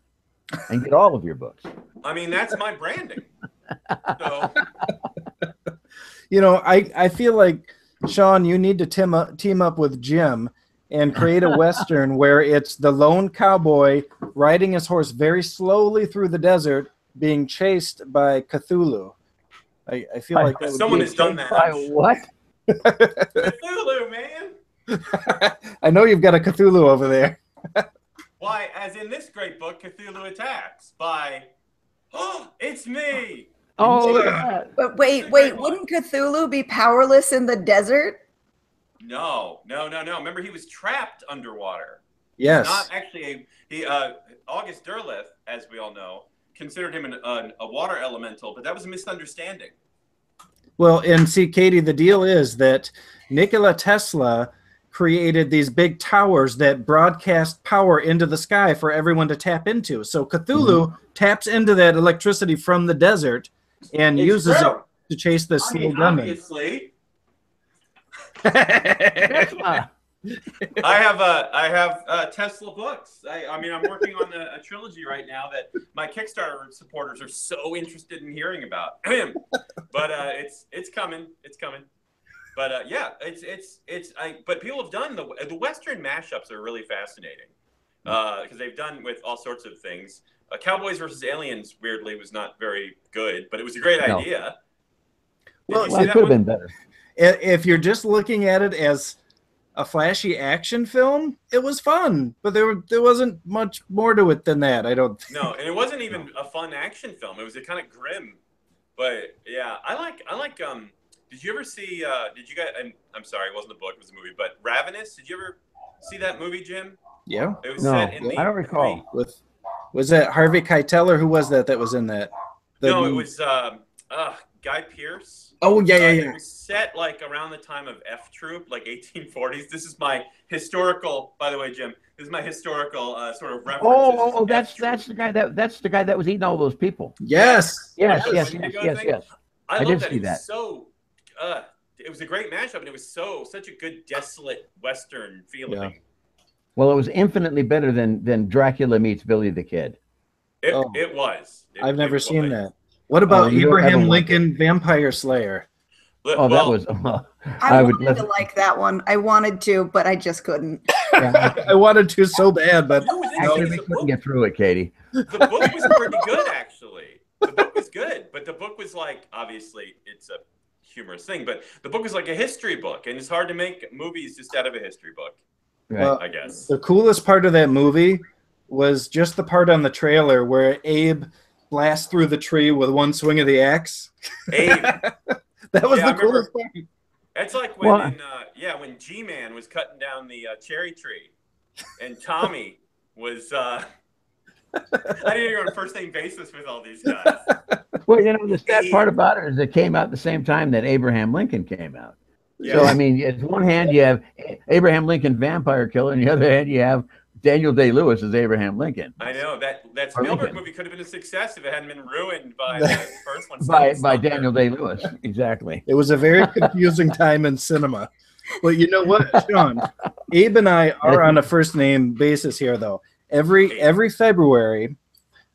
and get all of your books. I mean, that's my branding. So You know, I feel like, Sean, you need to team up with Jim and create a Western where it's the lone cowboy riding his horse very slowly through the desert being chased by Cthulhu. I feel like that someone has done that. By what? Cthulhu, man. I know you've got a Cthulhu over there. Why, as in this great book, Cthulhu Attacks by, it's me. Oh, yeah. But wait, wouldn't Cthulhu be powerless in the desert? No. Remember, he was trapped underwater. Yes. Not actually August Derleth, as we all know, considered him a water elemental, but that was a misunderstanding. Well, and see, Katie, the deal is that Nikola Tesla created these big towers that broadcast power into the sky for everyone to tap into. So Cthulhu taps into that electricity from the desert and uses it to chase this little gunman. Obviously. I have Tesla books. I mean, I'm working on a trilogy right now that my Kickstarter supporters are so interested in hearing about. But it's coming. It's coming. But yeah, but people have done the Western mashups are really fascinating because they've done with all sorts of things. Cowboys versus Aliens, weirdly, was not very good, but it was a great No. idea. Well, Did you Well, see it that could have one? been better. If you're just looking at it as a flashy action film, it was fun, but there wasn't much more to it than that. I don't think. No, and it wasn't even a fun action film. It was a kind of grim. But yeah, I like did you ever see did you guys I'm sorry, it wasn't a book, it was a movie, but Ravenous, did you ever see that movie, Jim? Yeah. It was No, set in the I don't recall. Was that Harvey Keitel, or who was that was in that? No, it was Guy Pearce. Oh, yeah. It was set like around the time of F Troop, like 1840s. This is my historical, by the way, Jim. This is my historical sort of reference. Oh, that's the guy that was eating all those people. Yes. Yes. I did love that. see It was that. so it was a great mashup, and it was such a good desolate Western feeling. Yeah. Well, it was infinitely better than Dracula meets Billy the Kid. It was. I've never seen that. What about you don't ever Abraham want Lincoln Vampire Slayer? Oh, that was. I wanted to like that one. I wanted to, but I just couldn't. Yeah, I wanted to so bad, but actually, we couldn't get through it, Katie. The book was pretty good, actually. The book was good, but the book was like, obviously, it's a humorous thing, but the book was like a history book, and it's hard to make movies just out of a history book. Right. Well, I guess. The coolest part of that movie was just the part on the trailer where Abe blasts through the tree with one swing of the axe. Abe. That was the coolest part. It's like when when G-Man was cutting down the cherry tree, and Tommy was I didn't even go on first name basis with all these guys. Well, the sad part about it is it came out the same time that Abraham Lincoln came out. Yeah. So I mean, on one hand you have Abraham Lincoln Vampire Killer, and the other hand you have Daniel Day-Lewis as Abraham Lincoln. I know that Spielberg movie could have been a success if it hadn't been ruined by the first one. by Daniel Day-Lewis, exactly. It was a very confusing time in cinema. Well, you know what, Sean? Abe and I are on a first name basis here, though. Every February,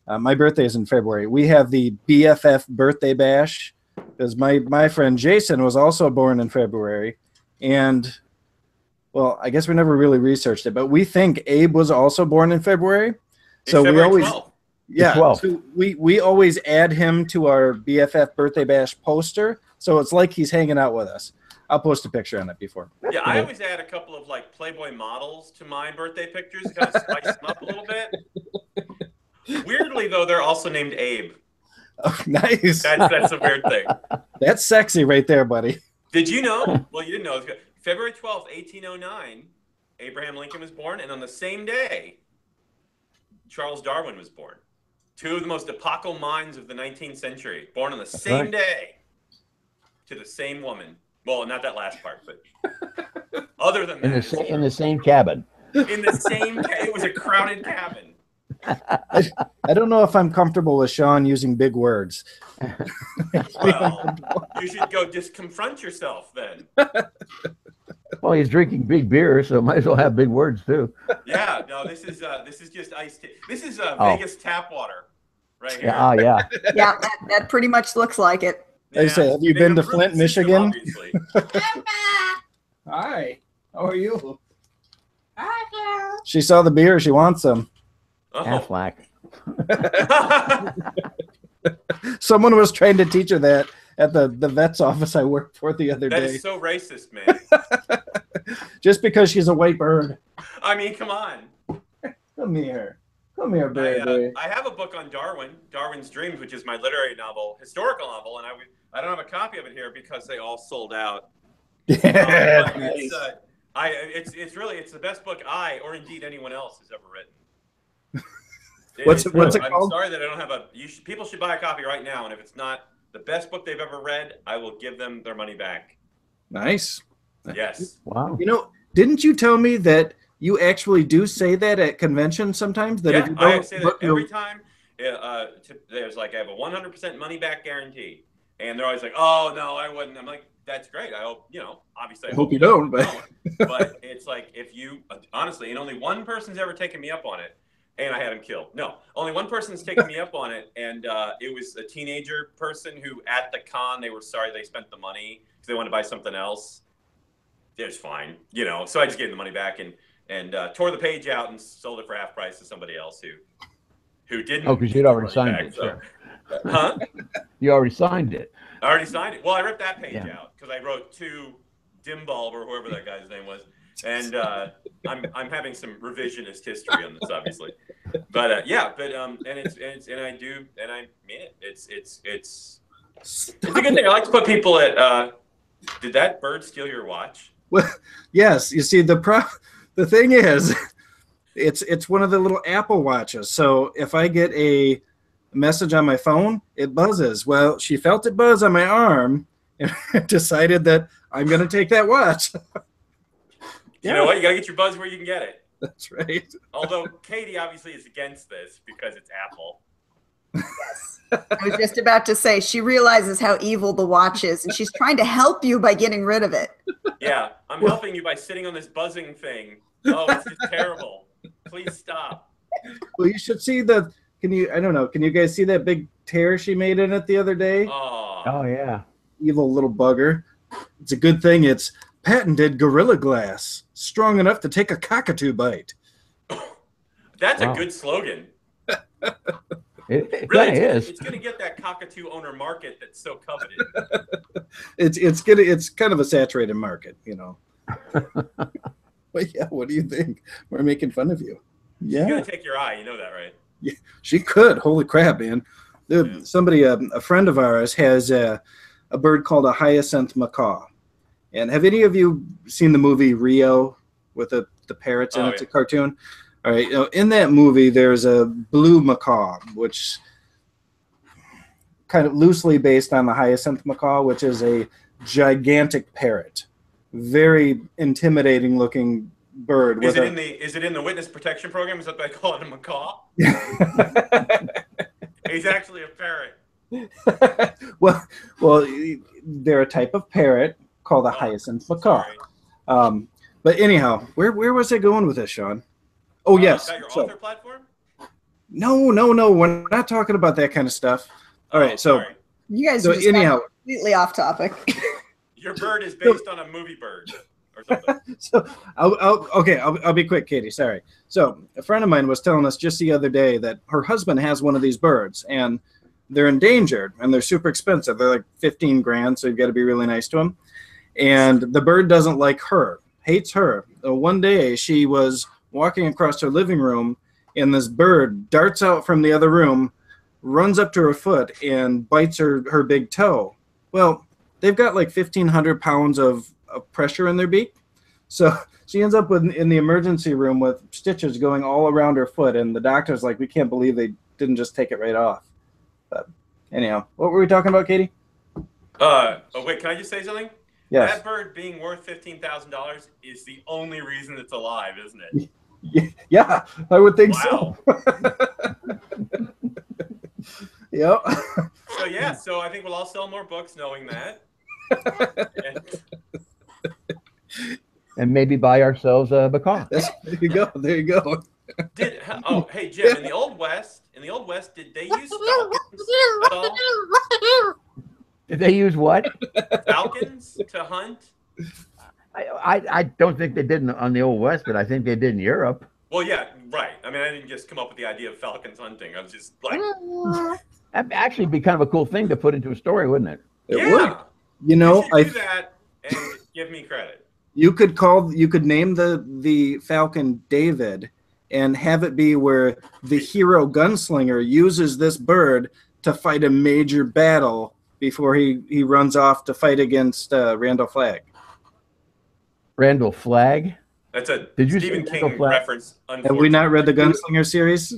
my birthday is in February. We have the BFF birthday bash because my friend Jason was also born in February, and well, I guess we never really researched it, but we think Abe was also born in February. So we always 12th. Yeah, 12th. so we always add him to our BFF birthday bash poster, so it's like he's hanging out with us. I'll post a picture on it before. Yeah, I always add a couple of like Playboy models to my birthday pictures, kind of spice them up a little bit. Weirdly, though, they're also named Abe. Oh, nice. That's a weird thing. That's sexy right there, buddy. Did you know? Well, you didn't know. February 12th, 1809, Abraham Lincoln was born, and on the same day, Charles Darwin was born. Two of the most epochal minds of the 19th century, born on the same day to the same woman. Well, not that last part, but other than that. In the same cabin. It was a crowded cabin. I don't know if I'm comfortable with Sean using big words. Well, you should go just confront yourself then. Well, he's drinking big beer, so might as well have big words too. Yeah, no, this is just iced tea. This is Vegas tap water, right here. Yeah, yeah. Yeah, that pretty much looks like it. I say, have you been to Flint, Michigan? Obviously. Hi. How are you? Hi. She saw the beer. She wants some. Oh. Affleck. Someone was trying to teach her that at the vet's office I worked for the other That day. is so racist, man. Just because she's a white bird. I mean, come on. Come here. Come here, baby. I have a book on Darwin's Dreams, which is my literary novel, historical novel, and I don't have a copy of it here because they all sold out. Yeah, It's the best book I, or indeed anyone else, has ever written. What's it called? I'm sorry that I don't have people should buy a copy right now, and if it's not the best book they've ever read, I will give them their money back. Nice. Yes. Wow. Didn't you tell me that you actually do say that at conventions sometimes? That if you don't I say that every time. There's like I have a 100% money back guarantee, and they're always like, "Oh no, I wouldn't." I'm like, "That's great. I hope obviously. I hope you don't, but but it's like if you honestly, and only one person's ever taken me up on it, and I had him killed. No, only one person's taken me up on it, and it was a teenager person who at the con they were sorry they spent the money because they wanted to buy something else. It was fine, So I just gave them the money back and tore the page out and sold it for half price to somebody else who who didn't. Oh, because you'd already signed back, it. so. Sure. Huh? You already signed it. I already signed it. Well, I ripped that page Yeah. out because I wrote to Dimbulb or whoever that guy's name was, and I'm having some revisionist history on this, obviously. But and I mean it. It's a good thing. I like to put people at. Did that bird steal your watch? Well, yes. You see, the thing is, it's one of the little Apple watches. So if I get a message on my phone, it buzzes. Well, she felt it buzz on my arm and decided that I'm going to take that watch. You know what? You got to get your buzz where you can get it. That's right. Although Katie obviously is against this because it's Apple. Yes. I was just about to say, she realizes how evil the watch is, and she's trying to help you by getting rid of it. Yeah, I'm helping you by sitting on this buzzing thing. Oh, it's just terrible. Please stop. Well, you should see I don't know, can you guys see that big tear she made in it the other day? Oh Yeah. Evil little bugger. It's a good thing it's patented Gorilla Glass, strong enough to take a cockatoo bite. That's a good slogan. It Really, kind of is. It's going to get that cockatoo owner market that's so coveted. It's kind of a saturated market, you know. But yeah, what do you think? We're making fun of you. Yeah. She's going to take your eye. You know that, right? Yeah, she could. Holy crap, man. Dude, somebody, a friend of ours has a bird called a hyacinth macaw. And have any of you seen the movie Rio with the parrots in it? It's a cartoon. All right. In that movie, there's a blue macaw, which kind of loosely based on the hyacinth macaw, which is a gigantic parrot. Very intimidating looking bird. Is it in the witness protection program? Is that what they call it, a macaw? He's actually a parrot. well, they're a type of parrot called a hyacinth macaw. But anyhow, where was I going with this, Sean? Oh, yes. Is that your author platform? No. We're not talking about that kind of stuff. All right. So sorry. You guys are just completely off topic. Your bird is based on a movie bird or something. So I'll be quick, Katie. Sorry. So a friend of mine was telling us just the other day that her husband has one of these birds and they're endangered and they're super expensive. They're like 15 grand. So you've got to be really nice to them. And the bird doesn't like her, hates her. So one day she was walking across her living room and this bird darts out from the other room, runs up to her foot and bites her big toe. Well, they've got like 1,500 pounds of pressure in their beak. So she ends up in the emergency room with stitches going all around her foot. And the doctor's like, we can't believe they didn't just take it right off. But anyhow, what were we talking about, Katie? Wait, can I just say something? Yes. That bird being worth $15,000 is the only reason it's alive, isn't it? Yeah, I would think Wow. so. Yep. So I think we'll all sell more books knowing that. And maybe buy ourselves a macaw. there you go. Hey Jim, in the Old West, did they use falcons at all? Did they use what? Falcons to hunt? I don't think they did on the Old West, but I think they did in Europe. Well, yeah, right. I mean, I didn't just come up with the idea of falcons hunting. I was just like, That'd actually be kind of a cool thing to put into a story, wouldn't it? It would. You know, you should do that and give me credit. You could name the falcon David and have it be where the hero gunslinger uses this bird to fight a major battle before he runs off to fight against Randall Flagg. Randall Flagg? That's a Did you Stephen King reference. Have we not read the Gunslinger series?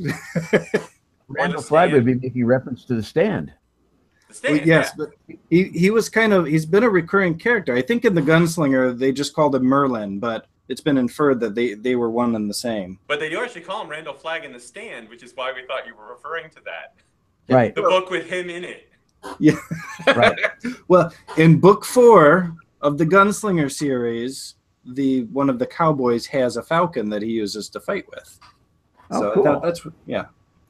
Randall Flagg would be making reference to The Stand. The Stand, well, yes, but he was he's been a recurring character. I think in the Gunslinger they just called him Merlin, but it's been inferred that they were one and the same. But they do actually call him Randall Flagg in The Stand, which is why we thought you were referring to that. Right. The book with him in it. Yeah. Right. Well, in book 4 of the Gunslinger series, one of the cowboys has a falcon that he uses to fight with. Oh, so cool. that's yeah.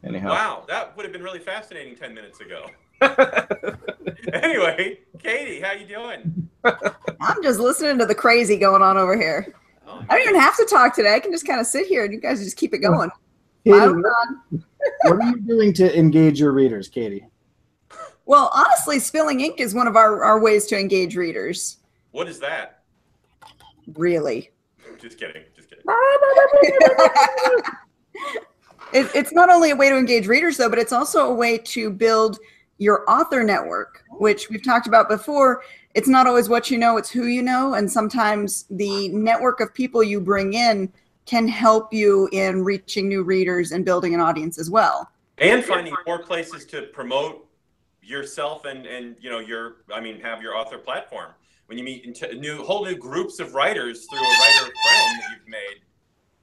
Anyhow. Wow, that would have been really fascinating 10 minutes ago. Anyway, Katie, how you doing? I'm just listening to the crazy going on over here. I don't even have to talk today. I can just kind of sit here and you guys just keep it going. Katie, what are you doing to engage your readers, Katie? Well, honestly, Spilling Ink is one of our ways to engage readers. What is that? Really? Just kidding. Just kidding. It's not only a way to engage readers, though, but it's also a way to build your author network, which we've talked about before. It's not always what you know, it's who you know. And sometimes the network of people you bring in can help you in reaching new readers and building an audience as well. And finding more places to promote yourself and have your author platform. When you meet whole new groups of writers through a writer friend that you've made.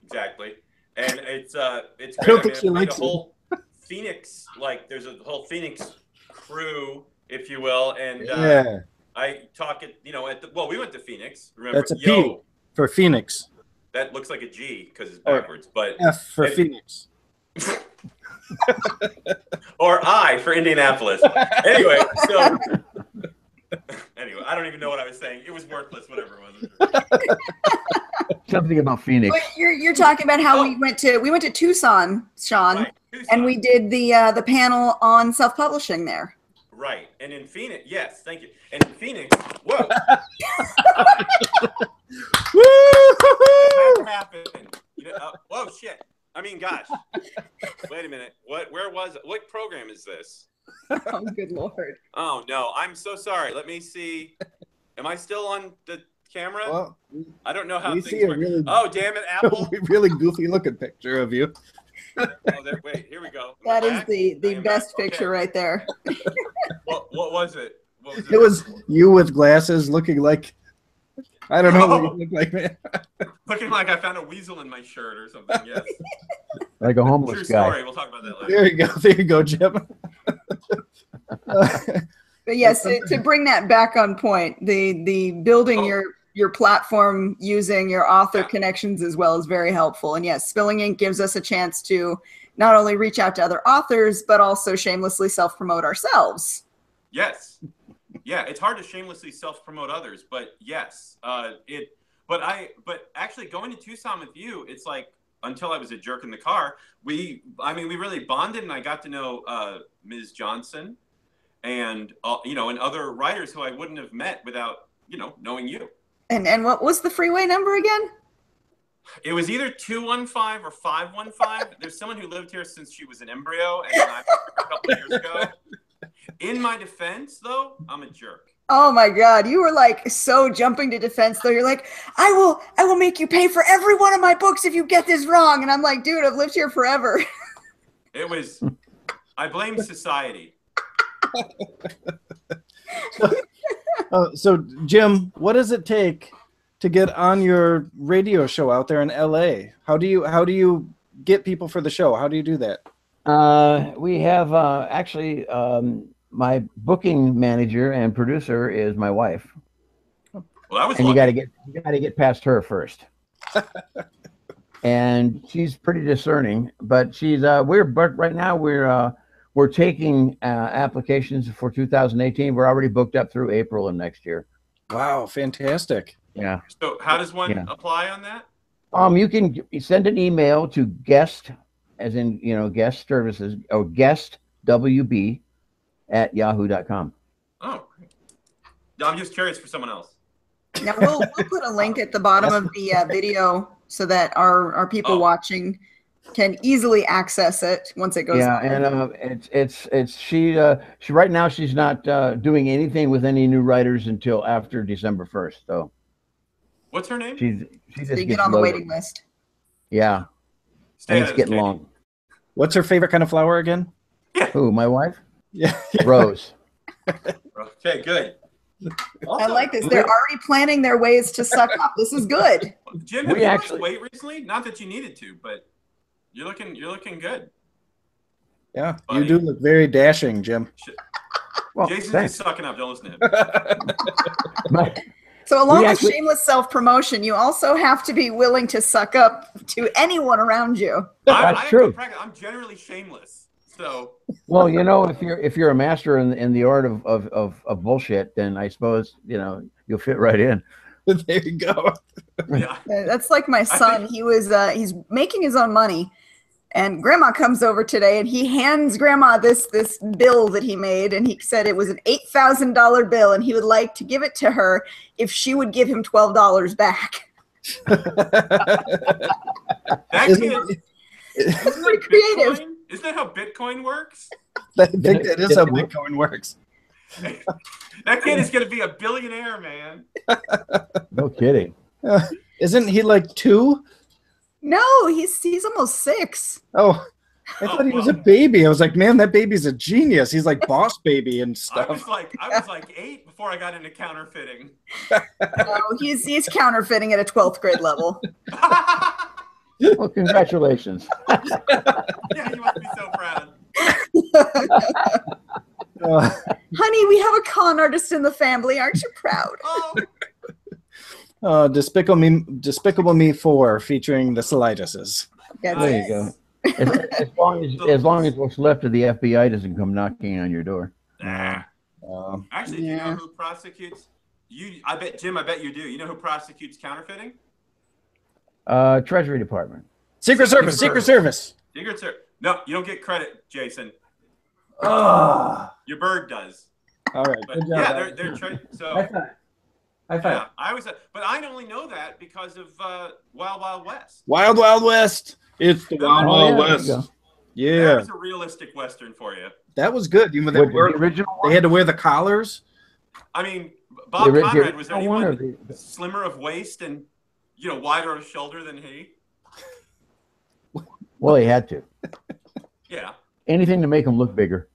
Exactly. And it's great. I don't think she likes a whole Phoenix, there's a whole Phoenix crew, if you will. And I talk at we went to Phoenix. Remember? That's a P for Phoenix. That looks like a G because it's backwards, but F for Phoenix. Or I for Indianapolis. Anyway, I don't even know what I was saying. It was worthless, whatever it was. Something about Phoenix. But you're talking about how we went to Tucson, Sean, right, Tucson. And we did the panel on self-publishing there. Right, and in Phoenix, yes, thank you. And in Phoenix, whoa. What happened? Whoa, shit. I mean, gosh. Wait a minute. What program is this? Oh, good Lord. Oh, no. I'm so sorry. Let me see. Am I still on the camera? Well, I don't know how things work. Really, oh, damn it, Apple. Really goofy looking picture of you. Wait, here we go. That is the best picture right there. What was it? It was you with glasses looking like, I don't know what you look like, man. Looking like I found a weasel in my shirt or something, yes. Like a homeless True guy. story. We'll talk about that later. There you go, Jim. But yes, to bring that back on point, the building your platform using your author connections as well is very helpful. And yes, Spilling Ink gives us a chance to not only reach out to other authors, but also shamelessly self-promote ourselves. Yes. Yeah, it's hard to shamelessly self-promote others, but yes, but actually going to Tucson with you, it's like, until I was a jerk in the car, we really bonded, and I got to know Ms. Johnson and and other writers who I wouldn't have met without knowing you. And what was the freeway number again? It was either 215 or 515. There's someone who lived here since she was an embryo, and then I a couple of years ago. In my defense, though, I'm a jerk. Oh my God, you were like so jumping to defense, though. You're like, I will make you pay for every one of my books if you get this wrong. And I'm like, dude, I've lived here forever. I blame society. So Jim, what does it take to get on your radio show out there in LA? How do you get people for the show? How do you do that? We have actually my booking manager and producer is my wife. Well, that was and you got to get past her first. And she's pretty discerning, but right now we're taking applications for 2018. We're already booked up through April of next year. Wow, fantastic. Yeah. So how does one apply on that? You can send an email to guest, as in, guest services, or guestwb@yahoo.com. Oh, I'm just curious for someone else. Now we'll put a link at the bottom of the video so that our people watching can easily access it once it goes. Yeah, and she right now she's not doing anything with any new writers until after December 1st. So, what's her name? She so you get on the waiting list. Yeah, and it's getting long. What's her favorite kind of flower again? Who, my wife? Yeah, Rose. Okay, good. Also, I like this. They're already planning their ways to suck up. This is good. Jim, have you lost weight recently? Not that you needed to, but you're looking good. Yeah, buddy. You do look very dashing, Jim. Well, Jason's just sucking up. Don't listen to him. So along with shameless self-promotion, you also have to be willing to suck up to anyone around you. That's true. I'm generally shameless. So well, if you're a master in the art of bullshit, then I suppose you'll fit right in. There you go. Yeah. That's like my son. He's making his own money, And Grandma comes over today, and he hands Grandma this bill that he made, and he said it was an $8,000 bill, and he would like to give it to her if she would give him $12 back. That kid, That's pretty creative. Isn't that how Bitcoin works? I think that is how Bitcoin works. That kid is going to be a billionaire, man. No kidding. Isn't he like 2? No, he's almost 6. Oh, I thought he was a baby. I was like, man, that baby's a genius. He's like Boss Baby and stuff. I was like 8 before I got into counterfeiting. No, he's counterfeiting at a 12th grade level. Well, congratulations. Yeah, you must be so proud. Honey, we have a con artist in the family. Aren't you proud? Despicable Me 4 featuring the Sliduses. There you go. As long as what's left of the FBI doesn't come knocking on your door. Actually, do you know who prosecutes? I bet you do. You know who prosecutes counterfeiting? Treasury Department. Secret Service. Secret Service. No, you don't get credit, Jason. Your bird does. All right. But, yeah, they're so. High five. Yeah, I was, but I only know that because of Wild Wild West. Wild Wild West. It's the Wild Wild West. Yeah. That was a realistic Western for you. That was good. Even they had to wear the collars. I mean, Bob Conrad, was anyone slimmer of waist and wider of shoulder than he? Well, he had to. Yeah. Anything to make him look bigger.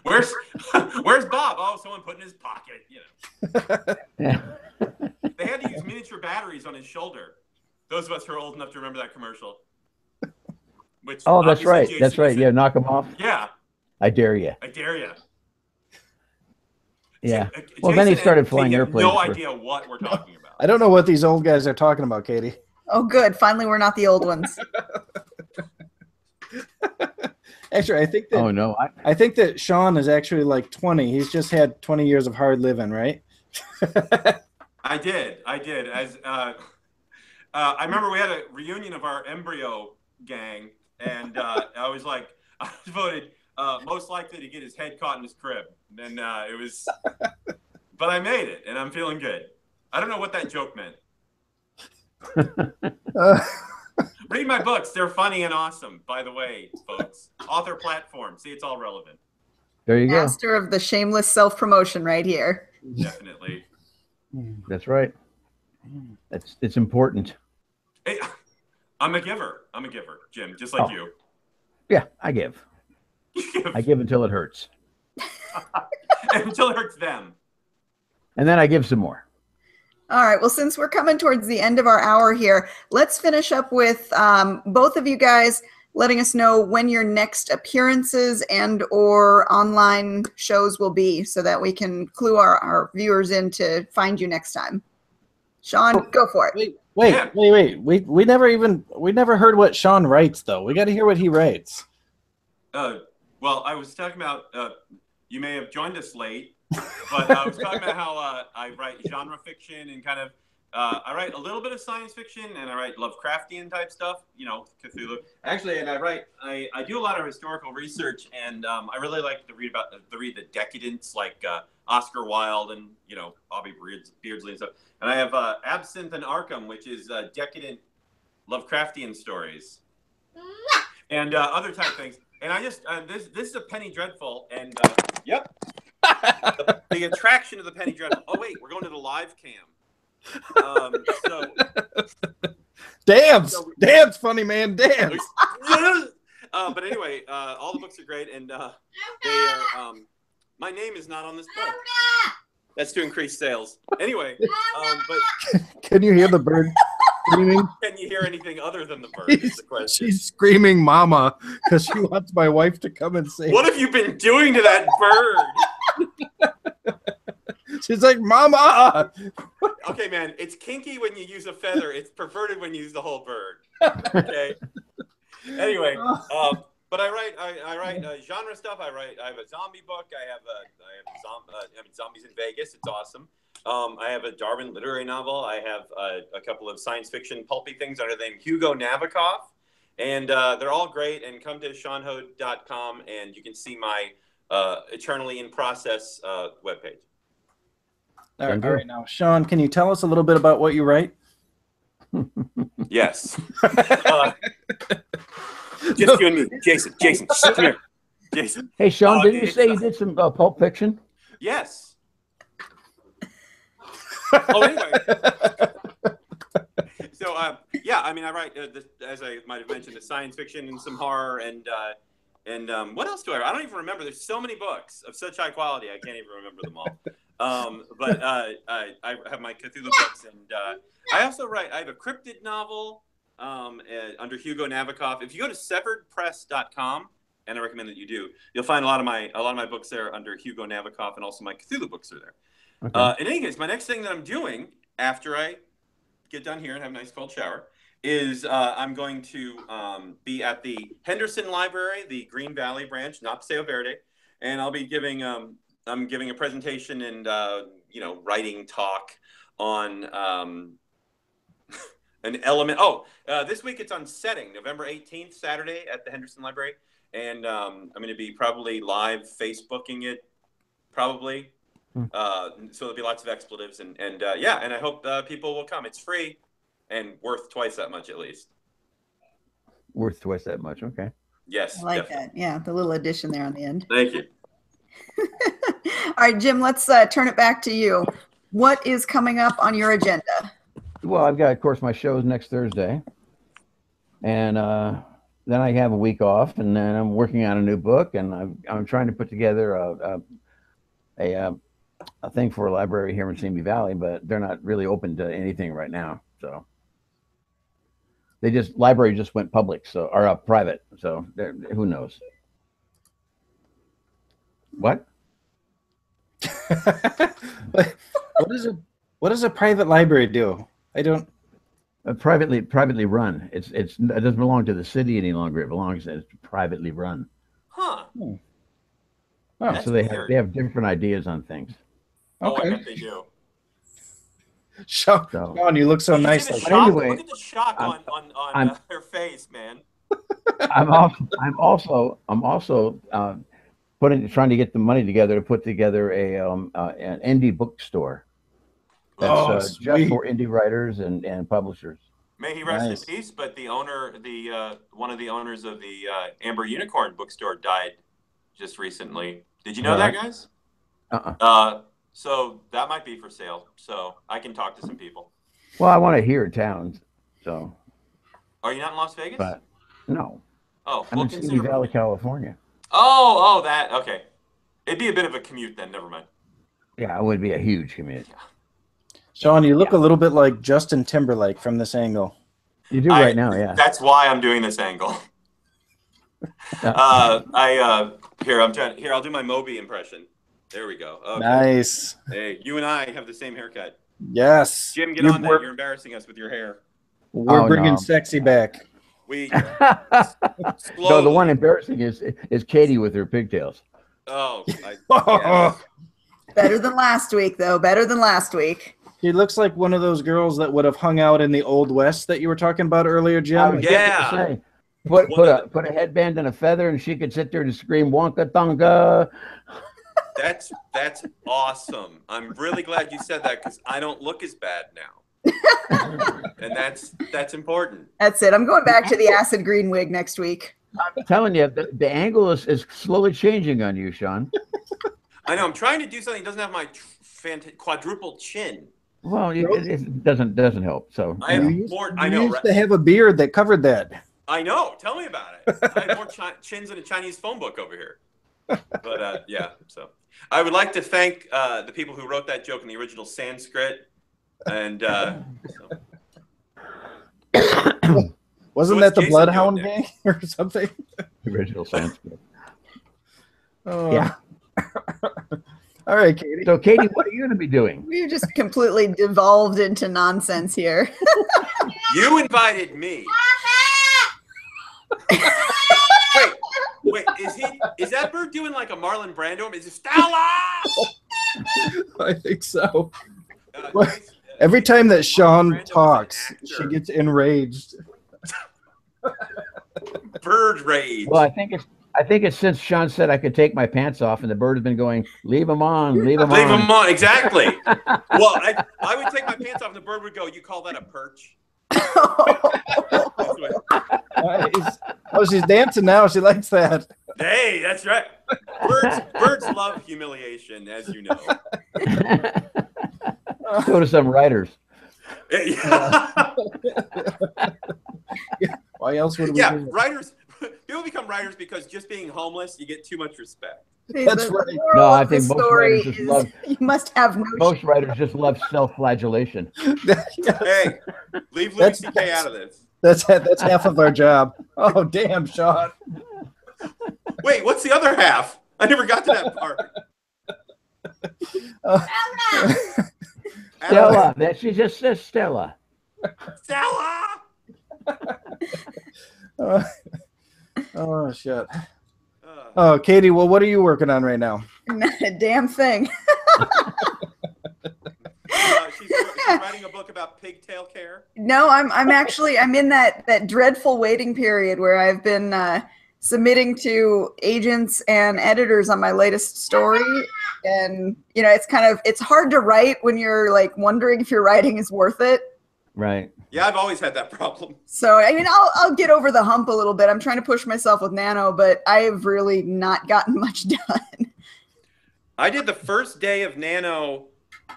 Where's Bob? Oh, someone put in his pocket. Yeah. They had to use miniature batteries on his shoulder. Those of us who are old enough to remember that commercial. That's right. That's right. Yeah, knock him off. Yeah. I dare you. I dare you. Yeah. Well, then he started flying airplanes. No idea what we're talking about. I don't know what these old guys are talking about, Katie. Oh, good. Finally, we're not the old ones. Actually, I think that. Oh no! I think that Sean is actually like 20. He's just had 20 years of hard living, right? I did. As I remember, we had a reunion of our embryo gang, and I was voted most likely to get his head caught in his crib, and it was. But I made it, and I'm feeling good. I don't know what that joke meant. Read my books. They're funny and awesome, by the way, folks. Author platform. See, it's all relevant. There you go. Master of the shameless self-promotion right here. Definitely. That's right. It's important. Hey, I'm a giver, Jim, just like you. Yeah, I give. I give until it hurts. Until it hurts them. And then I give some more. All right. Well, since we're coming towards the end of our hour here, let's finish up with both of you guys letting us know when your next appearances and or online shows will be so that we can clue our viewers in to find you next time. Sean, go for it. Wait. We never heard what Sean writes, though. We got to hear what he writes. Well, I was talking about, you may have joined us late, but I was talking about how I write genre fiction and kind of, I write a little bit of science fiction and I write Lovecraftian type stuff, Cthulhu. Actually, and I do a lot of historical research, and I really like to read the decadents like Oscar Wilde and Bobby Beardsley and stuff. And I have Absinthe and Arkham, which is decadent Lovecraftian stories, and other type things. And I just this is a Penny Dreadful, and yep, the attraction of the Penny Dreadful. Oh wait, we're going to the live cam. Dance, funny man, dance. But anyway, all the books are great, and they are. My name is not on this book. That's to increase sales. Anyway, but can you hear the bird screaming? Can you hear anything other than the bird? Is the question. She's screaming "Mama" because she wants my wife to come and say. What have you been doing to that bird? She's like, "Mama." Okay, man, it's kinky when you use a feather. It's perverted when you use the whole bird. Okay. Anyway, but I write genre stuff. I have a zombie book. I have zombies in Vegas. It's awesome. I have a Darwin literary novel. I have a couple of science fiction pulpy things under the name Hugo Nabokov. And they're all great. And come to seanho.com and you can see my Eternally in Process webpage. All right, now, Sean, can you tell us a little bit about what you write? Yes. Just you and me. Jason, come here. Jason. Hey, Sean, didn't you say you did some Pulp Fiction? Yes. Oh, anyway. So, yeah, I mean, I write, as I might have mentioned, science fiction and some horror and what else do I write? I don't even remember. There's so many books of such high quality, I can't even remember them all. But I have my Cthulhu books, and I also write. I have a cryptid novel under Hugo Nabokov. If you go to severedpress.com, and I recommend that you do, you'll find a lot of my books there under Hugo Nabokov, and also my Cthulhu books are there. Okay. In any case, my next thing that I'm doing after I get done here and have a nice cold shower is I'm going to be at the Henderson Library, the Green Valley branch, not Paseo Verde, and I'll be giving I'm giving a presentation and writing talk on an element. This week it's on setting, November 18th, Saturday at the Henderson Library, and I'm going to be probably live Facebooking it, probably. So there'll be lots of expletives and yeah, and I hope people will come. It's free and worth twice that much at least. Worth twice that much, okay. Yes, I like that. Yeah, the little addition there on the end. Thank you. All right, Jim, let's turn it back to you. What is coming up on your agenda? Well, I've got, of course, my shows next Thursday. And then I have a week off, and then I'm working on a new book, and I'm trying to put together a thing for a library here in Simi Valley, but they're not really open to anything right now. So library just went public, or private. So who knows? What? What does a private library do? I don't. Privately run. It doesn't belong to the city any longer. It's privately run. Huh. Oh, so they have different ideas on things. Okay. I bet they do. Sean, you look so nice. Look Anyway, at the shock on her face, man. I'm also trying to get the money together to put together an indie bookstore. That's just for indie writers and publishers. May he rest in peace. But the owner, one of the owners of the Amber Unicorn bookstore died just recently. Did you know that, guys? So that might be for sale. So I can talk to some people. Well, I want to hear towns. So. Are you not in Las Vegas? But no. Oh, I'm in Simi Valley, California. Oh, that okay. It'd be a bit of a commute then. Never mind. Yeah, it would be a huge commute. Sean, you look a little bit like Justin Timberlake from this angle. You do right now, yeah. That's why I'm doing this angle. Here, I'll do my Moby impression. There we go. Okay. Nice. Hey, you and I have the same haircut. Yes. Jim, get on that. You're embarrassing us with your hair. We're bringing sexy back. We No, the one embarrassing is Katie with her pigtails. Oh, Better than last week, though. Better than last week. He looks like one of those girls that would have hung out in the Old West that you were talking about earlier, Jim. Yeah. Put a headband and a feather, and she could sit there and scream "Wonka Tonka." That's awesome. I'm really glad you said that because I don't look as bad now, and that's important. That's it. I'm going back to the acid green wig next week. I'm telling you, the angle is slowly changing on you, Sean. I know. I'm trying to do something that doesn't have my quadruple chin. Well, it doesn't help. So I know. You used to have a beard that covered that. I know. Tell me about it. I have more chins in a Chinese phone book over here. But yeah, so I would like to thank the people who wrote that joke in the original Sanskrit, and wasn't that the Bloodhound Gang or something? Original Sanskrit. Oh. Yeah. All right, Katie. So, Katie, what are you going to be doing? We've just completely devolved into nonsense here. You invited me. Wait, is that bird doing like a Marlon Brando? Is it Stella? I think so. Every time that Sean Miranda was an talks, actor. she gets enraged. Bird rage. Well, I think it's since Sean said I could take my pants off, and the bird has been going, leave them on, leave them Leave on. them on, exactly. Well, I would take my pants off, and the bird would go, you call that a perch? Nice. Oh, she's dancing now. She likes that. Hey, that's right. Birds love humiliation, as you know. So do some writers. Yeah. Why else would we Yeah, do that? writers. People become writers because just being homeless, you get too much respect. That's right. No, I think most writers just love. You must have no. Most writers just love self-flagellation. Hey, leave Louis C.K. out of this. That's half of our job. Oh, damn, Sean. Wait, what's the other half? I never got to that part. Stella. She just says Stella. Stella! Oh, shit. Oh, Katie, well, what are you working on right now? Not a damn thing. She's writing a book about pigtail care. No, I'm in that dreadful waiting period where I've been submitting to agents and editors on my latest story, and it's hard to write when you're like wondering if your writing is worth it. Right. Yeah, I've always had that problem. So I mean, I'll get over the hump a little bit. I'm trying to push myself with Nano, but I've really not gotten much done. I did the first day of Nano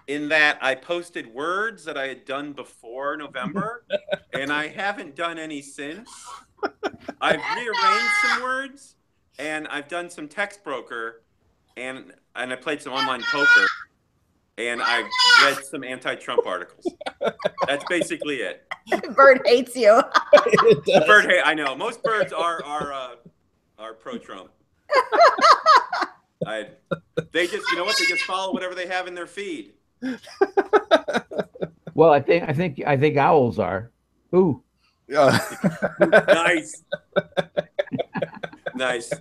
in that I posted words that I had done before November, and I haven't done any since. I've rearranged some words, and I've done some text broker, and I played some online poker, and I read some anti-Trump articles. That's basically it. Bird hates you. The bird hate. I know most birds are pro-Trump. They just, you know what? They just follow whatever they have in their feed. Well, I think owls are. Ooh. Nice. Nice.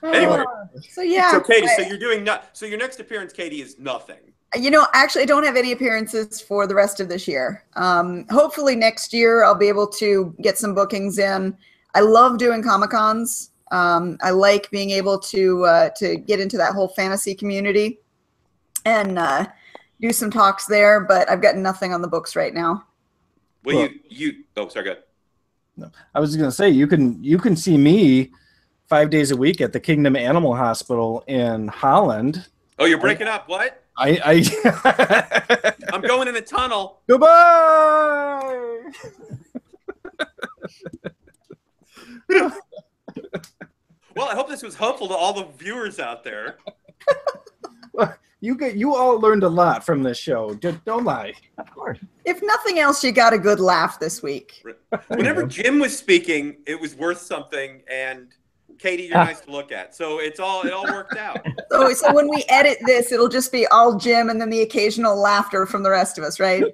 Anyway. So yeah. So Katie, so you're doing so your next appearance, Katie, is nothing. Actually, I don't have any appearances for the rest of this year. Hopefully next year I'll be able to get some bookings in. I love doing Comic-Cons. I like being able to get into that whole fantasy community and do some talks there, but I've got nothing on the books right now. Well, oh, sorry, go ahead. No, I was going to say, you can see me 5 days a week at the Kingdom Animal Hospital in Holland. Oh, you're breaking up. What? I'm going in a tunnel. Goodbye. Well, I hope this was helpful to all the viewers out there. You all learned a lot from this show. Don't lie. Of course. If nothing else, you got a good laugh this week. Whenever Jim was speaking, it was worth something, and Katie, you're nice to look at. So it all worked out. So when we edit this, it'll just be all Jim and then the occasional laughter from the rest of us, right?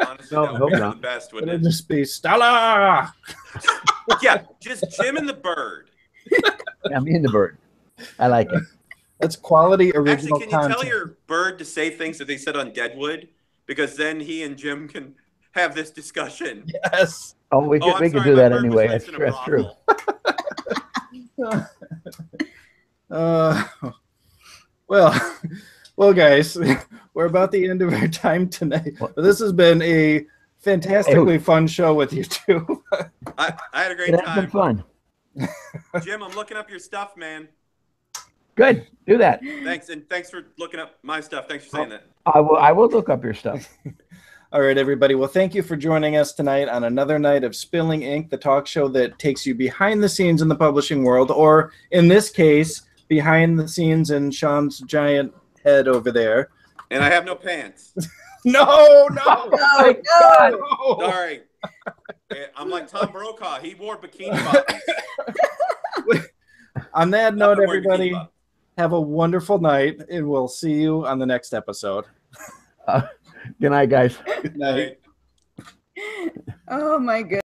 Honestly, that would be the best, wouldn't It'll it? just be Stella. Yeah, just Jim and the bird. Yeah, me and the bird. I like it. That's quality original Actually, can you content. tell your bird to say things that they said on Deadwood? Because then he and Jim can have this discussion. Yes. Oh, we could I'm sorry, do my that bird was anyway. raised That's in a true. Well, guys, we're about the end of our time tonight. This has been a fantastically fun show with you two. I had a great It has been time. fun. Jim, I'm looking up your stuff, man. Good. Do that. Thanks, and thanks for looking up my stuff. Thanks for saying that. I will look up your stuff. All right, everybody. Well, thank you for joining us tonight on another night of Spilling Ink, the talk show that takes you behind the scenes in the publishing world, or in this case, behind the scenes in Sean's giant head over there. And I have no pants. No. Sorry. I'm like Tom Brokaw. He wore bikini bottoms. On that note, I'm wearing everybody, bikini bottoms. have a wonderful night, and we'll see you on the next episode. Good night, guys. Good night. Oh my goodness.